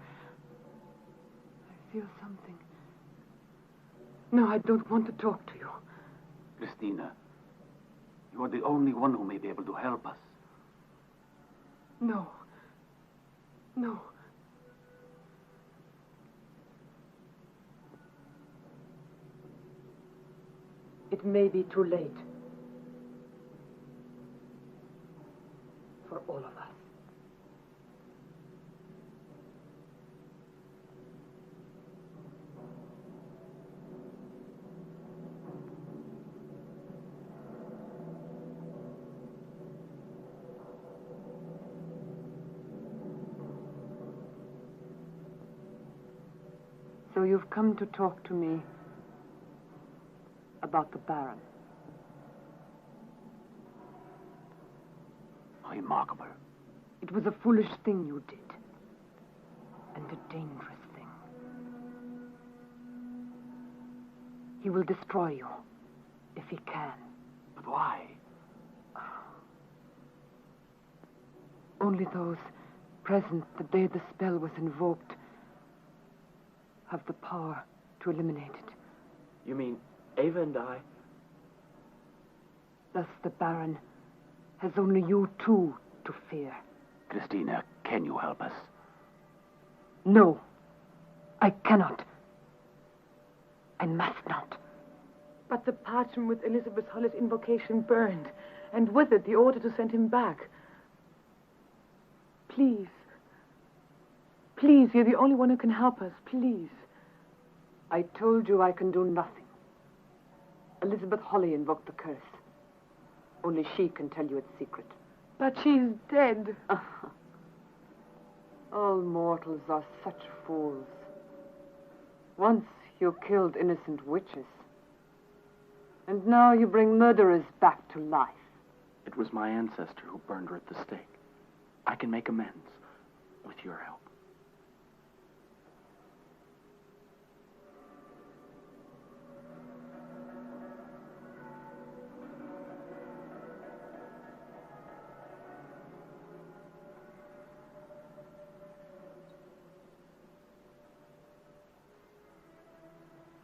[SPEAKER 3] something. No, I don't want to talk to you.
[SPEAKER 4] Christina, you are the only one who may be able to help us.
[SPEAKER 3] No. It may be too late. For all of us. So you've come to talk to me about the Baron.
[SPEAKER 4] Remarkable.
[SPEAKER 3] It was a foolish thing you did. And a dangerous thing. He will destroy you, if he can.
[SPEAKER 4] But why?
[SPEAKER 3] Only those present the day the spell was invoked have the power to eliminate it.
[SPEAKER 8] You mean Ava and I?
[SPEAKER 3] Thus the Baron has only you two to fear.
[SPEAKER 4] Christina, can you help us?
[SPEAKER 3] No, I cannot. I must not. But the parchment with Elizabeth Holly's invocation burned, and with it the order to send him back. Please, Please, you're the only one who can help us. Please.
[SPEAKER 14] I told you I can do nothing. Elizabeth Holly invoked the curse. Only she can tell you its secret.
[SPEAKER 3] But she's dead.
[SPEAKER 14] All mortals are such fools. Once you killed innocent witches. And now you bring murderers back to life.
[SPEAKER 8] It was my ancestor who burned her at the stake. I can make amends with your help.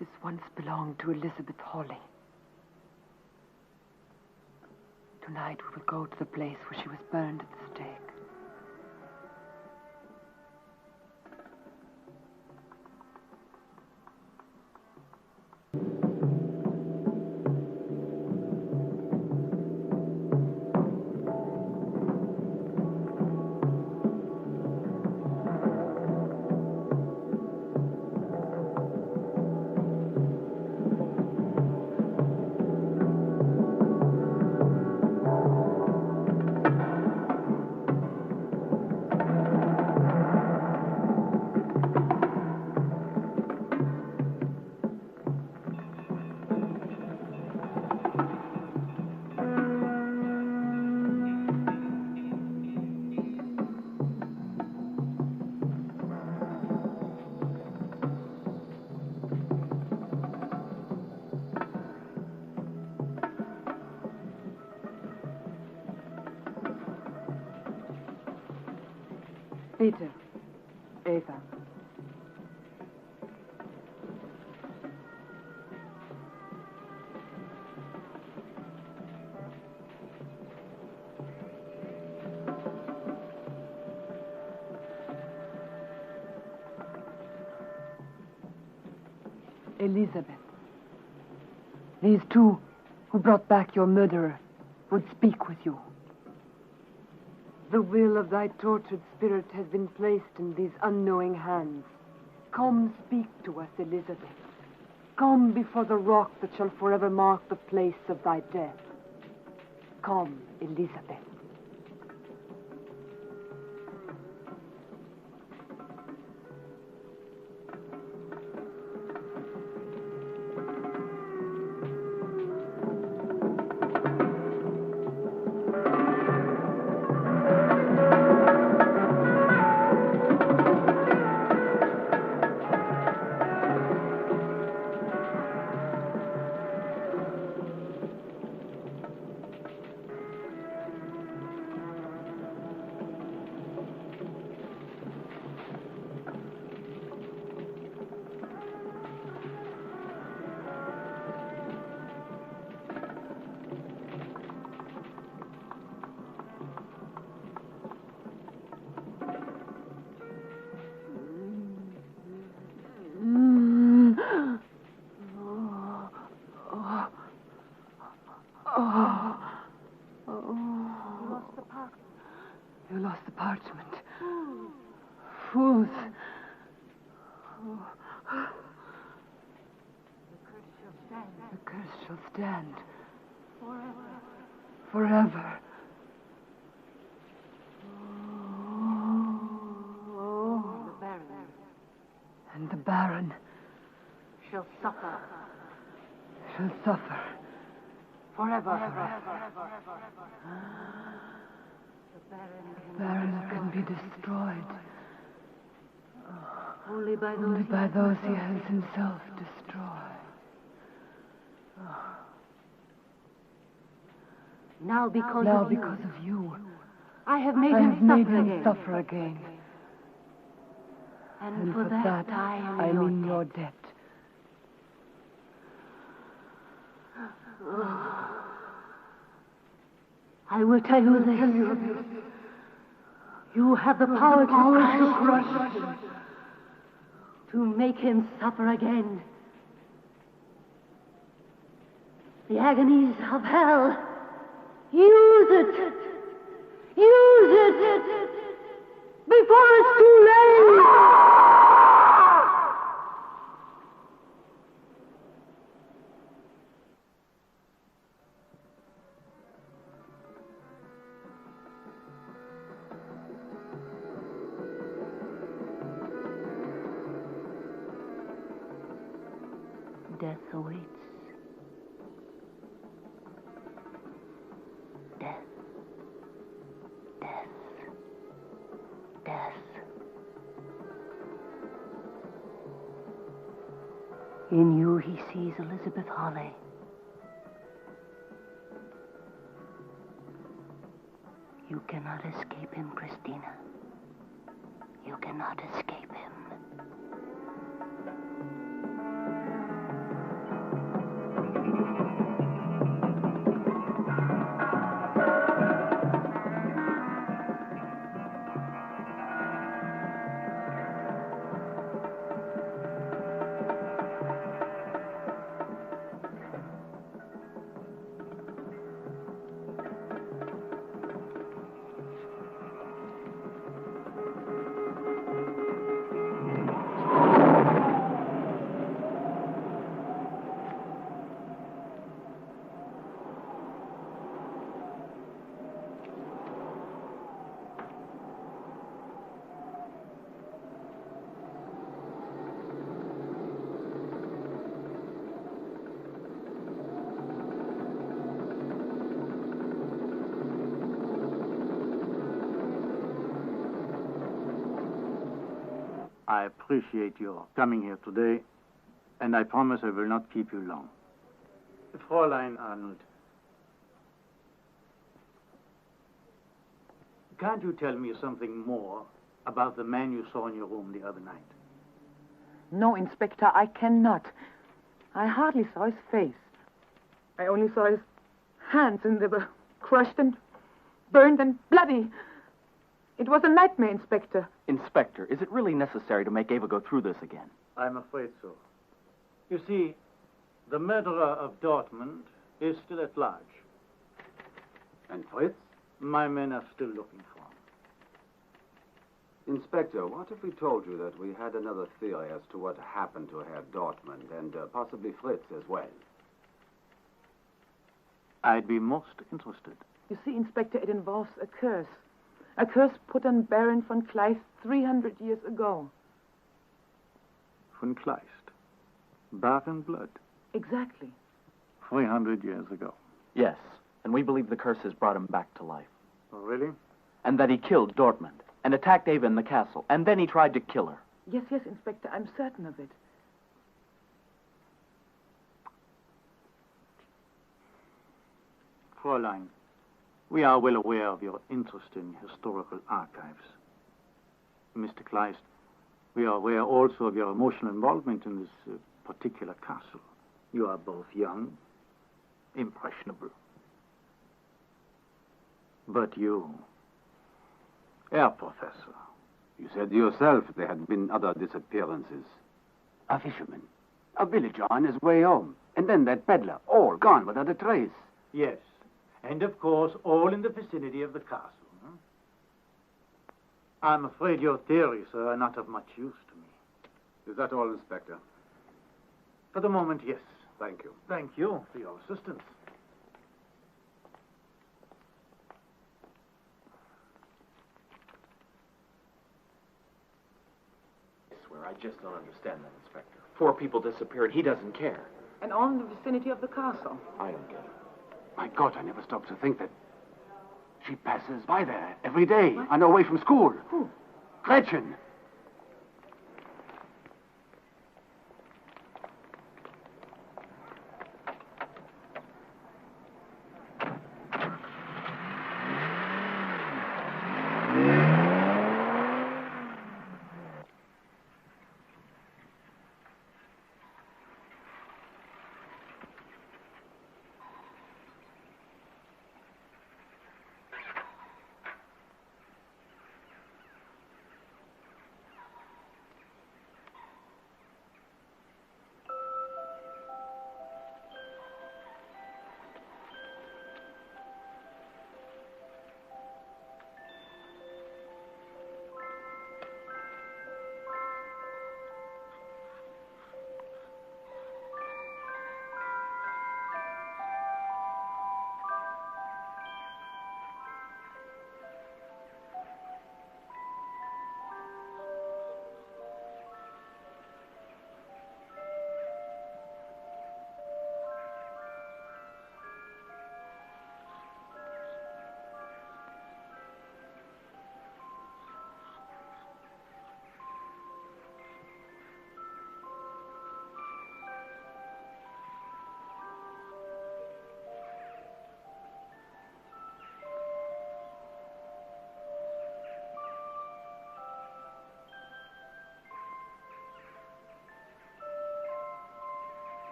[SPEAKER 14] This once belonged to Elizabeth Hawley. Tonight we will go to the place where she was burned at the stake. Peter, Eva. Elizabeth. These two who brought back your murderer would speak with you. The will of thy tortured spirit has been placed in these unknowing hands. Come, speak to us, Elizabeth. Come before the rock that shall forever mark the place of thy death. Come, Elizabeth. You lost the parchment. Fools. The curse shall stand. Forever. And the Baron
[SPEAKER 13] Shall suffer.
[SPEAKER 14] shall suffer.
[SPEAKER 13] Forever.
[SPEAKER 14] The Baron can be destroyed.
[SPEAKER 13] Only by
[SPEAKER 14] those he has himself destroyed.
[SPEAKER 13] Now because
[SPEAKER 14] of you,
[SPEAKER 13] I have made
[SPEAKER 14] I have
[SPEAKER 13] him
[SPEAKER 14] made
[SPEAKER 13] suffer
[SPEAKER 14] him
[SPEAKER 13] again.
[SPEAKER 14] suffer again.
[SPEAKER 13] And
[SPEAKER 14] For that, I am in your debt.
[SPEAKER 13] I will tell you this. You have the power to crush him, to make him suffer again. The agonies of hell. Use it. Use it before it's too late. death awaits. Death. Death. Death. In you he sees Elizabeth Holly. You cannot escape him, Christina. You cannot escape him.
[SPEAKER 10] I appreciate your coming here today, and I promise I will not keep you long. Fräulein Arnold, can't you tell me something more about the man you saw in your room the other night?
[SPEAKER 3] No, Inspector, I cannot. I hardly saw his face. I only saw his hands, and they were crushed and burned and bloody. It was a nightmare, Inspector.
[SPEAKER 8] Inspector, is it really necessary to make Ava go through this again?
[SPEAKER 10] I'm afraid so. You see, the murderer of Dortmund is still at large.
[SPEAKER 4] And Fritz?
[SPEAKER 10] My men are still looking for him.
[SPEAKER 4] Inspector, what if we told you that we had another theory as to what happened to Herr Dortmund, and possibly Fritz as well?
[SPEAKER 10] I'd be most interested.
[SPEAKER 3] You see, Inspector, it involves a curse. A curse put on Baron von Kleist 300 years ago.
[SPEAKER 10] Von Kleist. Bath blood.
[SPEAKER 3] Exactly.
[SPEAKER 10] 300 years ago.
[SPEAKER 8] Yes, and we believe the curse has brought him back to life.
[SPEAKER 10] Oh, really?
[SPEAKER 8] And that he killed Dortmund and attacked Ava in the castle, and then he tried to kill her.
[SPEAKER 3] Yes, yes, Inspector, I'm certain of it.
[SPEAKER 10] Fräulein, we are well aware of your interest in historical archives. Mr. Kleist, we are aware also of your emotional involvement in this particular castle. You are both young, impressionable. But you, Herr Professor.
[SPEAKER 4] You said yourself there had been other disappearances. A fisherman, a villager on his way home, and then that peddler, all gone without a trace.
[SPEAKER 10] Yes, and of course, all in the vicinity of the castle. Huh? I'm afraid your theories are not of much use to me.
[SPEAKER 4] Is that all, Inspector?
[SPEAKER 10] For the moment, yes.
[SPEAKER 4] Thank you.
[SPEAKER 10] Thank you for your assistance.
[SPEAKER 8] I swear, I just don't understand that, Inspector. 4 people disappeared. He doesn't care.
[SPEAKER 3] And all in the vicinity of the castle.
[SPEAKER 8] I don't get it.
[SPEAKER 4] My God, I never stopped to think that she passes by there every day on her way from school.
[SPEAKER 3] Who?
[SPEAKER 4] Gretchen.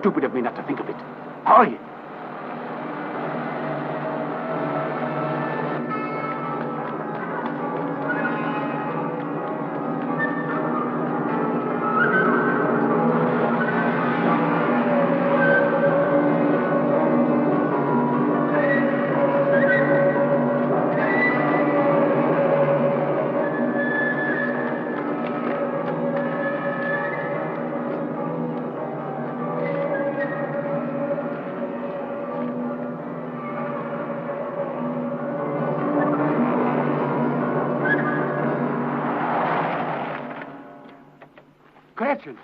[SPEAKER 7] stupid of me not to think of it. Hurry! Gretchen!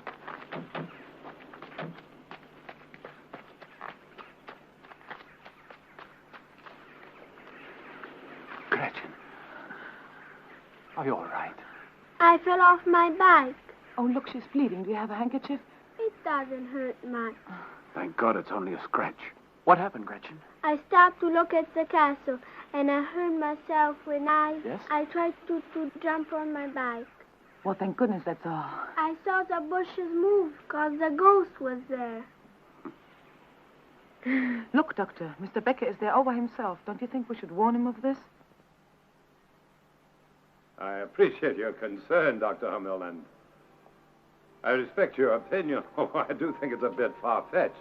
[SPEAKER 7] Gretchen. Are you all right?
[SPEAKER 6] I fell off my bike.
[SPEAKER 3] Oh, look, she's bleeding. Do you have a handkerchief?
[SPEAKER 6] It doesn't hurt much.
[SPEAKER 7] Thank God it's only a scratch.
[SPEAKER 8] What happened, Gretchen?
[SPEAKER 6] I stopped to look at the castle, and I hurt myself when
[SPEAKER 8] Yes?
[SPEAKER 6] I tried to jump on my bike.
[SPEAKER 3] Well, thank goodness that's all.
[SPEAKER 6] I saw the bushes move because the ghost was there.
[SPEAKER 3] Look, Doctor, Mr. Becker is there all by himself. Don't you think we should warn him of this?
[SPEAKER 12] I appreciate your concern, Dr. Hummel, and I respect your opinion. Oh, I do think it's a bit far-fetched.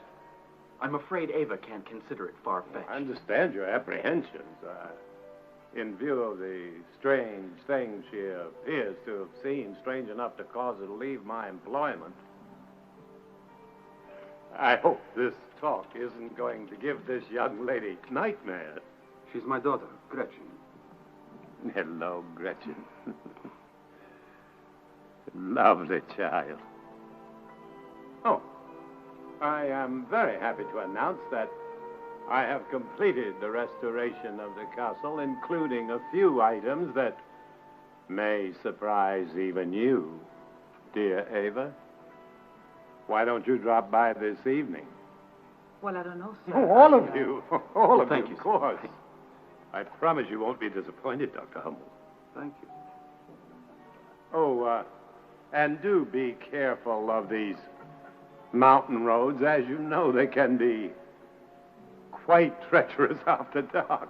[SPEAKER 8] I'm afraid Ava can't consider it far-fetched.
[SPEAKER 12] I understand your apprehensions. In view of the strange things she appears to have seen, strange enough to cause her to leave my employment, I hope this talk isn't going to give this young lady nightmares.
[SPEAKER 4] She's my daughter, Gretchen.
[SPEAKER 12] Hello, Gretchen. Lovely child. Oh, I am very happy to announce that I have completed the restoration of the castle, including a few items that may surprise even you, dear Ava. Why don't you drop by this evening?
[SPEAKER 3] Well, I don't know, sir.
[SPEAKER 12] Oh, all of you. All of
[SPEAKER 7] thank
[SPEAKER 12] you,
[SPEAKER 7] you,
[SPEAKER 12] of course. I promise you won't be disappointed, Dr. Hummel.
[SPEAKER 4] Thank you.
[SPEAKER 12] Oh, and do be careful of these mountain roads. As you know, they can be quite treacherous after dark.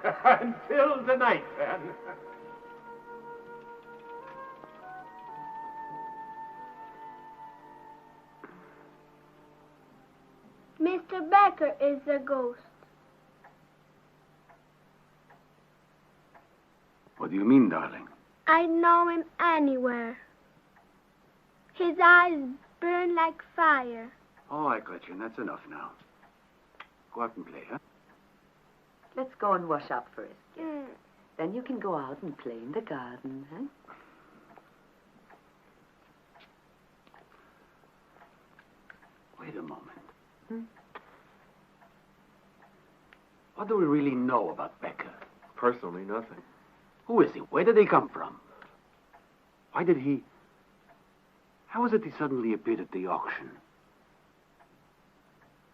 [SPEAKER 12] Until tonight, then.
[SPEAKER 6] Mr. Becker is the ghost.
[SPEAKER 4] What do you mean, darling?
[SPEAKER 6] I'd know him anywhere. His eyes burn like fire.
[SPEAKER 4] All right, Gretchen, that's enough now. Go out and play, huh?
[SPEAKER 15] Let's go and wash up first.
[SPEAKER 6] Mm.
[SPEAKER 15] Then you can go out and play in the garden, huh?
[SPEAKER 4] Wait a moment. What do we really know about Becker?
[SPEAKER 7] Personally, nothing.
[SPEAKER 4] Who is he? Where did he come from? Why did he... How is it he suddenly appeared at the auction?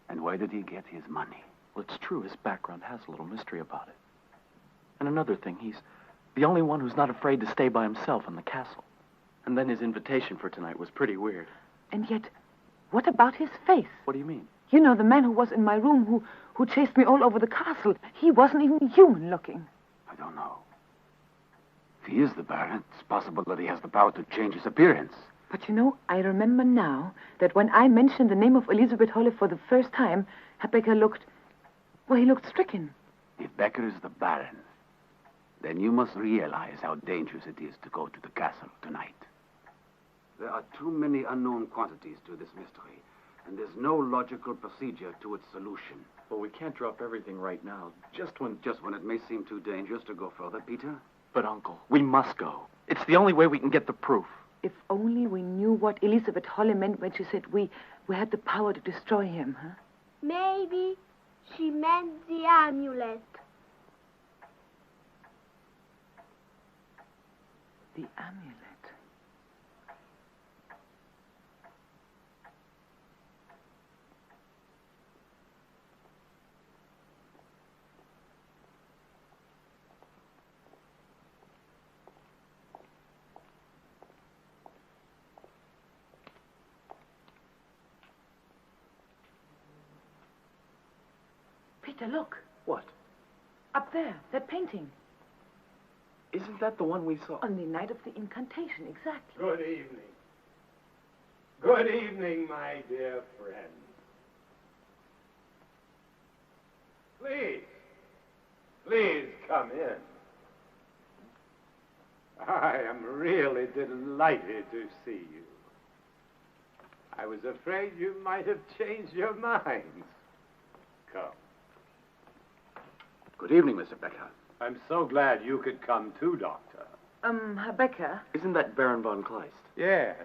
[SPEAKER 4] And where did he get his money?
[SPEAKER 8] Well, it's true. His background has a little mystery about it. And another thing, he's the only one who's not afraid to stay by himself in the castle. And then his invitation for tonight was pretty weird.
[SPEAKER 3] And yet, what about his face?
[SPEAKER 8] What do you mean?
[SPEAKER 3] You know, the man who was in my room, who chased me all over the castle. He wasn't even human looking.
[SPEAKER 4] I don't know. If he is the Baron, it's possible that he has the power to change his appearance.
[SPEAKER 3] But you know, I remember now that when I mentioned the name of Elizabeth Holle for the first time, Herr Becker looked stricken.
[SPEAKER 4] If Becker is the Baron, then you must realize how dangerous it is to go to the castle tonight. There are too many unknown quantities to this mystery, and there's no logical procedure to its solution.
[SPEAKER 8] Well, we can't drop everything right now, just when
[SPEAKER 4] it may seem too dangerous to go further, Peter.
[SPEAKER 8] But, Uncle, we must go. It's the only way we can get the proof.
[SPEAKER 3] If only we knew what Elizabeth Holle meant when she said we had the power to destroy him, huh?
[SPEAKER 6] Maybe she meant the amulet.
[SPEAKER 3] The amulet. Peter, look.
[SPEAKER 8] What?
[SPEAKER 3] Up there, that painting.
[SPEAKER 8] Isn't that the one we saw?
[SPEAKER 3] On the night of the incantation, exactly.
[SPEAKER 12] Good evening. Good evening, my dear friends. Please come in. I am really delighted to see you. I was afraid you might have changed your minds. Come.
[SPEAKER 4] Good evening, Mr. Becker.
[SPEAKER 12] I'm so glad you could come too, Doctor.
[SPEAKER 3] Herr Becker.
[SPEAKER 8] Isn't that Baron von Kleist?
[SPEAKER 12] Yes.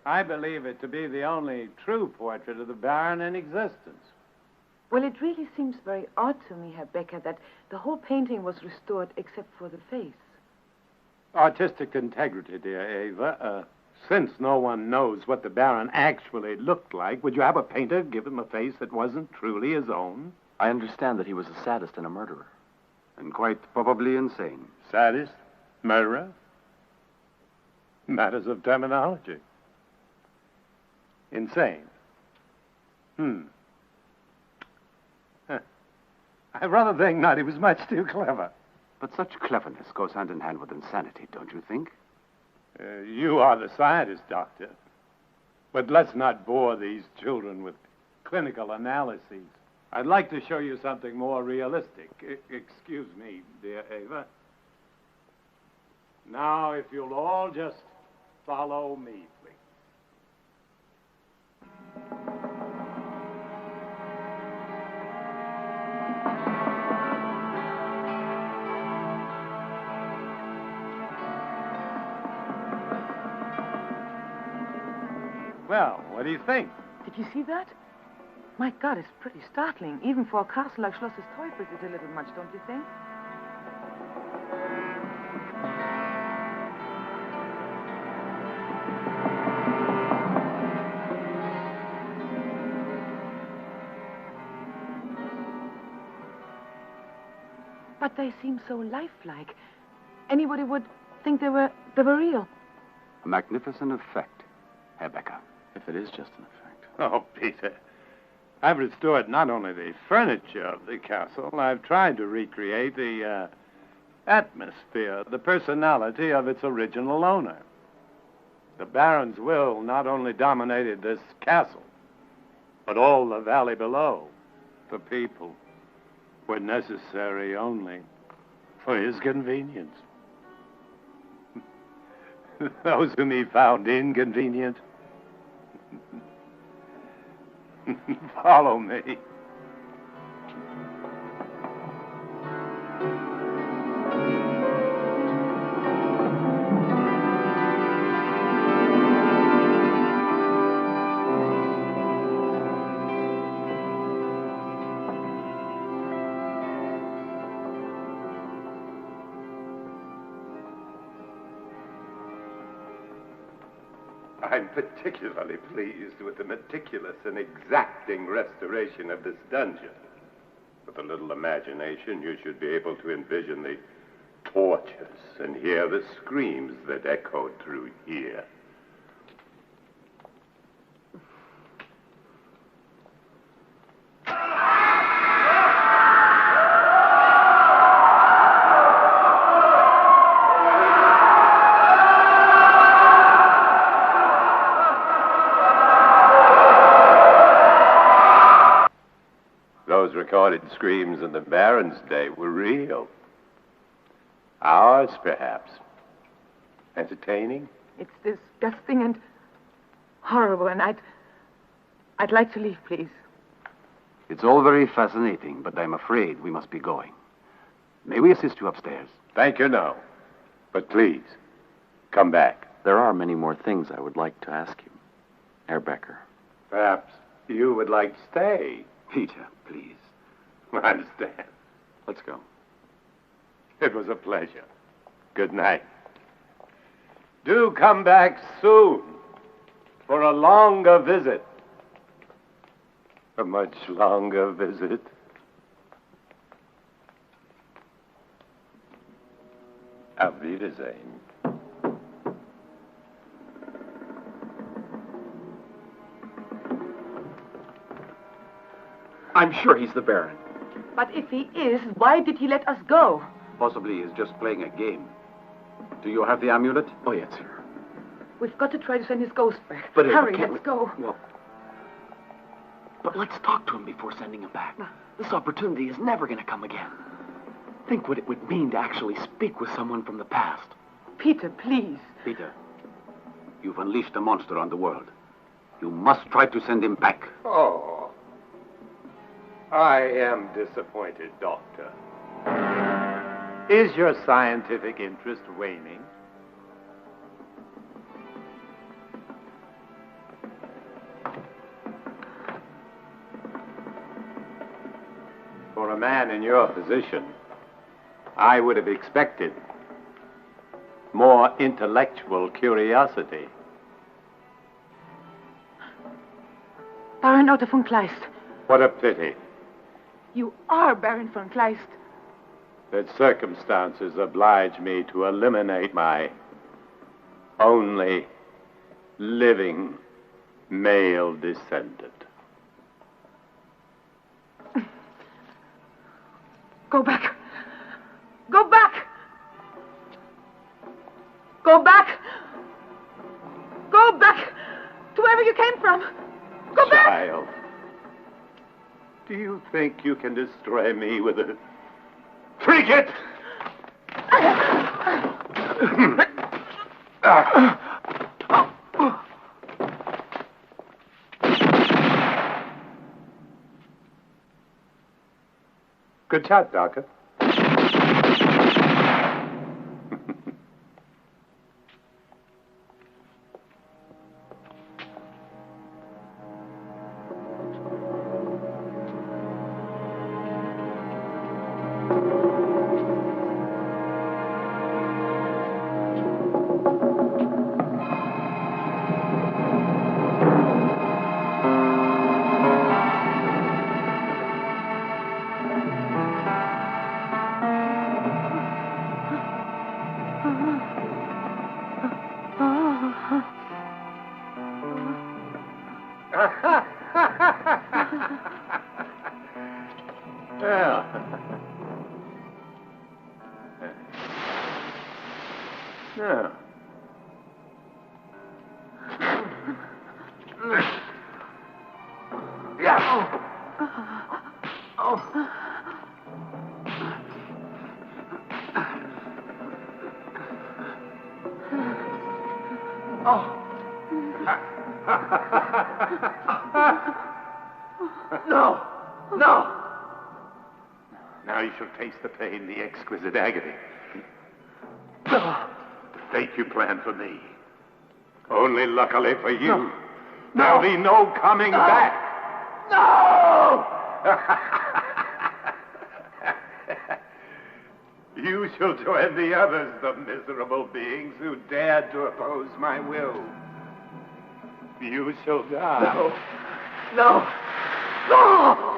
[SPEAKER 12] I believe it to be the only true portrait of the Baron in existence.
[SPEAKER 3] Well, it really seems very odd to me, Herr Becker, that the whole painting was restored except for the face.
[SPEAKER 12] Artistic integrity, dear Ava. Since no one knows what the Baron actually looked like, would you have a painter give him a face that wasn't truly his own?
[SPEAKER 8] I understand that he was a sadist and a murderer.
[SPEAKER 4] And quite probably insane.
[SPEAKER 12] Sadist? Murderer? Matters of terminology. Insane. I rather think not. He was much too clever.
[SPEAKER 4] But such cleverness goes hand in hand with insanity, don't you think?
[SPEAKER 12] You are the scientist, Doctor. But let's not bore these children with clinical analyses. I'd like to show you something more realistic. Excuse me, dear Ava. Now, if you'll all just follow me, please. Well, what do you think?
[SPEAKER 3] Did you see that? My God, it's pretty startling. Even for a castle like Schloss des Teufels, it's a little much, don't you think? But they seem so lifelike. Anybody would think they were real.
[SPEAKER 4] A magnificent effect, Herr Becker.
[SPEAKER 8] If it is just an effect.
[SPEAKER 12] Oh, Peter. I've restored not only the furniture of the castle, I've tried to recreate the atmosphere, the personality of its original owner. The Baron's will not only dominated this castle, but all the valley below. The people were necessary only for his convenience. Those whom he found inconvenient. Follow me.
[SPEAKER 16] I'm particularly pleased with the meticulous and exacting restoration of this dungeon. With a little imagination, you should be able to envision the tortures and hear the screams that echoed through here. Those recorded screams in the Baron's day were real. Ours, perhaps. Entertaining?
[SPEAKER 3] It's disgusting and horrible, and I'd like to leave, please.
[SPEAKER 4] It's all very fascinating, but I'm afraid we must be going. May we assist you upstairs?
[SPEAKER 16] Thank you, no. But please, come back.
[SPEAKER 8] There are many more things I would like to ask you, Herr Becker.
[SPEAKER 16] Perhaps you would like to stay.
[SPEAKER 4] Peter, please.
[SPEAKER 16] I understand.
[SPEAKER 8] Let's go.
[SPEAKER 16] It was a pleasure. Good night. Do come back soon for a longer visit. A much longer visit. Auf Wiedersehen.
[SPEAKER 8] I'm sure he's the Baron.
[SPEAKER 3] But if he is, why did he let us go?
[SPEAKER 4] Possibly he's just playing a game. Do you have the amulet?
[SPEAKER 8] Oh, yes, sir.
[SPEAKER 3] We've got to try to send his ghost back.
[SPEAKER 8] But
[SPEAKER 3] Hurry,
[SPEAKER 8] can't
[SPEAKER 3] let's go.
[SPEAKER 8] Well, but let's talk to him before sending him back. This opportunity is never going to come again. Think what it would mean to actually speak with someone from the past.
[SPEAKER 3] Peter, please.
[SPEAKER 4] Peter, you've unleashed a monster on the world. You must try to send him back.
[SPEAKER 16] Oh, I am disappointed, Doctor.
[SPEAKER 12] Is your scientific interest waning? For a man in your position, I would have expected more intellectual curiosity.
[SPEAKER 3] Baron Otto von Kleist.
[SPEAKER 12] What a pity
[SPEAKER 3] You are Baron von Kleist.
[SPEAKER 12] that circumstances oblige me to eliminate my only living male descendant.
[SPEAKER 3] Go back. Go back. Go back. Go back to wherever you came from. Go back.
[SPEAKER 12] Child, do you think you can destroy me with a trinket? Good shot, Doctor. Yeah.
[SPEAKER 1] No! No!
[SPEAKER 12] Now you shall taste the pain, the exquisite agony. The fate you planned for me. Only luckily for you, there'll be no coming back.
[SPEAKER 1] No!
[SPEAKER 12] You shall join the others, the miserable beings who dared to oppose my will. You shall die.
[SPEAKER 1] No! No! No!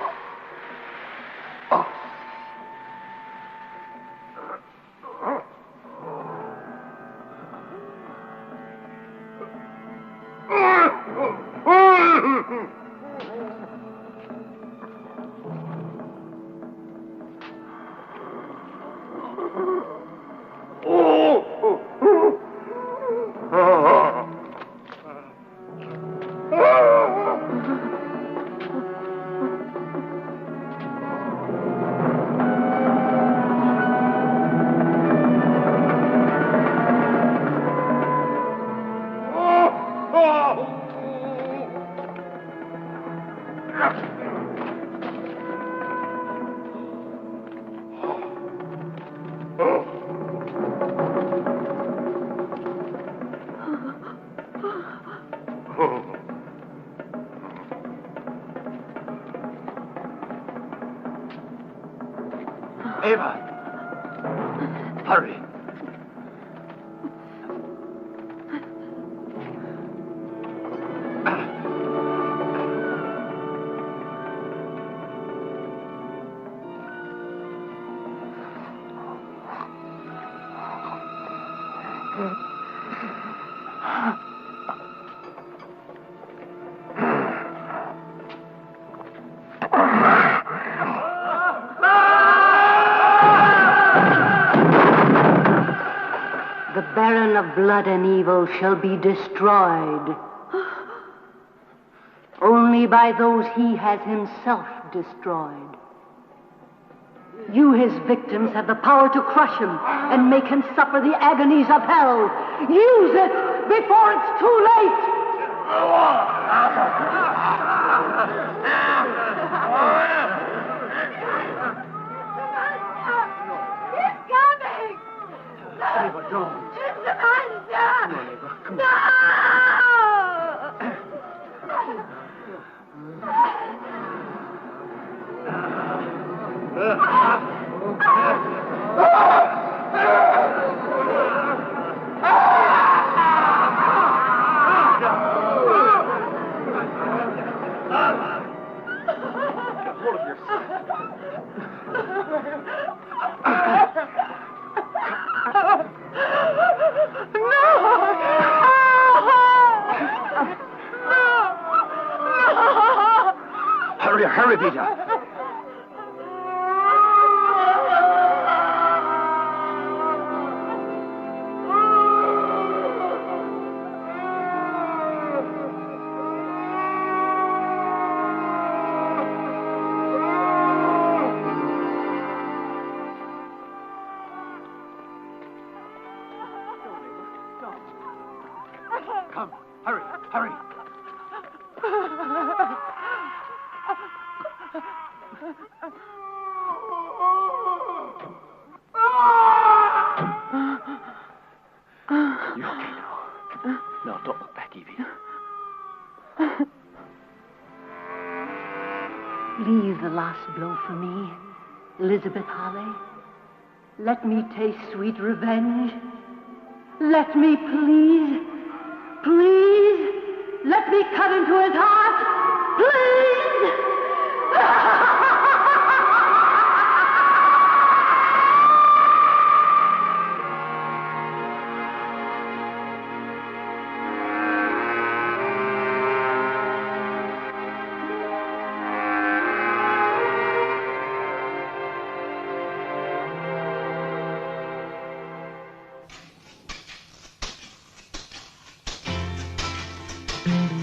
[SPEAKER 1] Eva! Hurry! No!
[SPEAKER 13] of blood and evil shall be destroyed. Only by those he has himself destroyed. You, his victims, have the power to crush him and make him suffer the agonies of hell. Use it before it's too late!
[SPEAKER 2] He's coming!
[SPEAKER 5] Neighbor, don't.
[SPEAKER 2] It's the monster!
[SPEAKER 5] Come on, neighbor. Come
[SPEAKER 2] No!
[SPEAKER 5] Get hold of yourself. Hurry, hurry, Peter. Come, hurry, hurry. You okay now? No, don't look back, Evie.
[SPEAKER 13] Leave the last blow for me, Elizabeth Holly. Let me taste sweet revenge. Let me, please, let me cut into his heart. Please!
[SPEAKER 2] No!